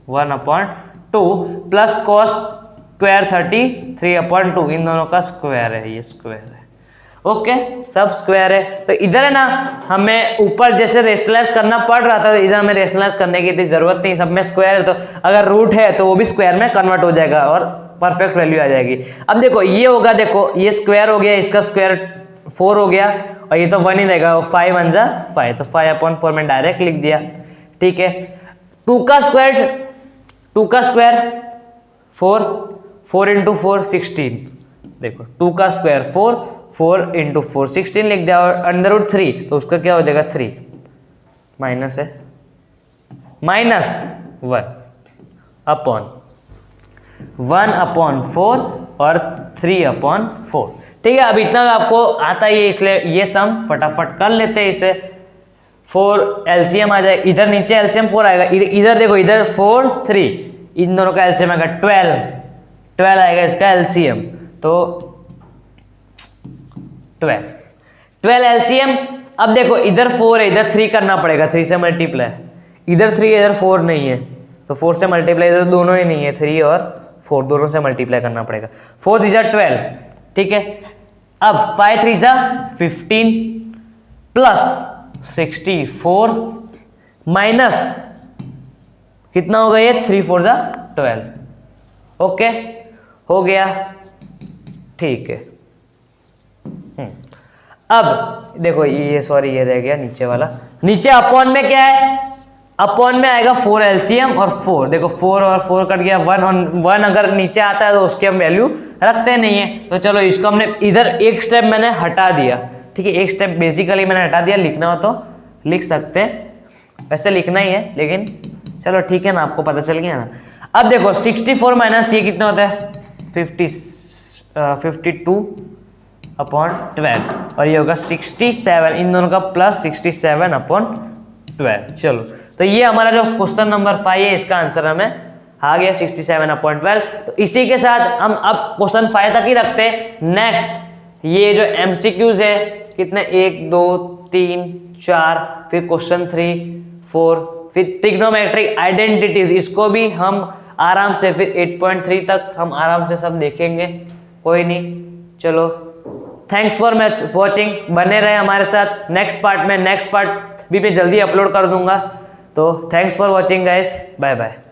1/2 plus cos square 30 3/2, इन दोनों का स्क्वायर है, ये स्क्वायर है। ओके सब स्क्वायर है। तो इधर है ना हमें ऊपर जैसे रेशनलाइज करना पड़ रहा था, तो इधर हमें रेशनलाइज करने की इतनी जरूरत नहीं, सब में स्क्वायर है, तो अगर रूट है तो वो भी स्क्वायर में कन्वर्ट हो जाएगा और परफेक्ट वैल्यू आ जाएगी। अब देखो ये होगा, देखो ये स्क्वायर हो गया, इसका स्क्वायर 4 हो गया, और ये तो 1 ही रहेगा, 5 1 जा 5, तो 5/4 में डायरेक्ट लिख दिया। ठीक है, 2 का स्क्वायर 4, 4 × 4 16, देखो 2 का स्क्वायर 4 × 4 16 लिख दिया, और √3 तो उसका क्या हो जाएगा 3, माइनस है -1/4 और 3/4। ठीक है, अब इतना आपको आता ही है, इसलिए ये सम फटाफट कर लेते हैं इसे। 4 एलसीएम आ जाए, इधर नीचे एलसीएम 4 आएगा, इधर देखो इधर 4 3, इन दोनों का एलसीएम आएगा 12 आएगा इसका एलसीएम, तो 12 एलसीएम। अब देखो इधर 4 है, इधर 3 करना पड़ेगा, 3 से मल्टीप्लाई, इधर 3 इधर 4 नहीं है, तो 4 से मल्टीप्लाई, इधर दोनों ही नहीं है, 3 और 4 दोनों से मल्टीप्लाई करना पड़ेगा। 4 3 जा 12, ठीक है। अब 5 3 जा 15 प्लस 64 माइनस कितना होगा ये 3 4 जा 12। ओके हो गया, ठीक है। अब देखो ये सॉरी ये रह गया नीचे वाला, नीचे अपॉन में क्या है, अपॉन में आएगा 4 एलसीएम और 4, देखो 4 और 4 कट गया, 1 अगर नीचे आता है तो उसकी हम वैल्यू रखते नहीं है, तो चलो इसको हमने इधर एक स्टेप मैंने हटा दिया। ठीक है, एक स्टेप बेसिकली मैंने हटा दिया, लिखना हो तो लिख सकते, वैसे लिखना ही है, लेकिन चलो ठीक है ना, आपको पता चल गया ना। अब देखो 64 माइनस ये कितना होता है 52/12, और ये होगा 67, इन दोनों का प्लस 67/12। चलो तो ये हमारा जो क्वेश्चन नंबर 5 है, इसका आंसर हमें आ गया 67/12। तो इसी के साथ हम अब क्वेश्चन 5 तक ही रखते हैं। नेक्स्ट ये जो एमसीक्यूज है कितने 1 2 3 4, फिर क्वेश्चन 3 4, फिर ट्रिग्नोमेट्रिक आइडेंटिटीज, इसको भी हम आराम से फिर 8.3 तक हम आराम से सब देखेंगे, कोई नहीं। चलो थैंक्स फॉर वॉचिंग, बने रहे हमारे साथ। नेक्स्ट पार्ट भी मैं जल्दी अपलोड कर दूंगा। तो thanks for watching guys, bye bye.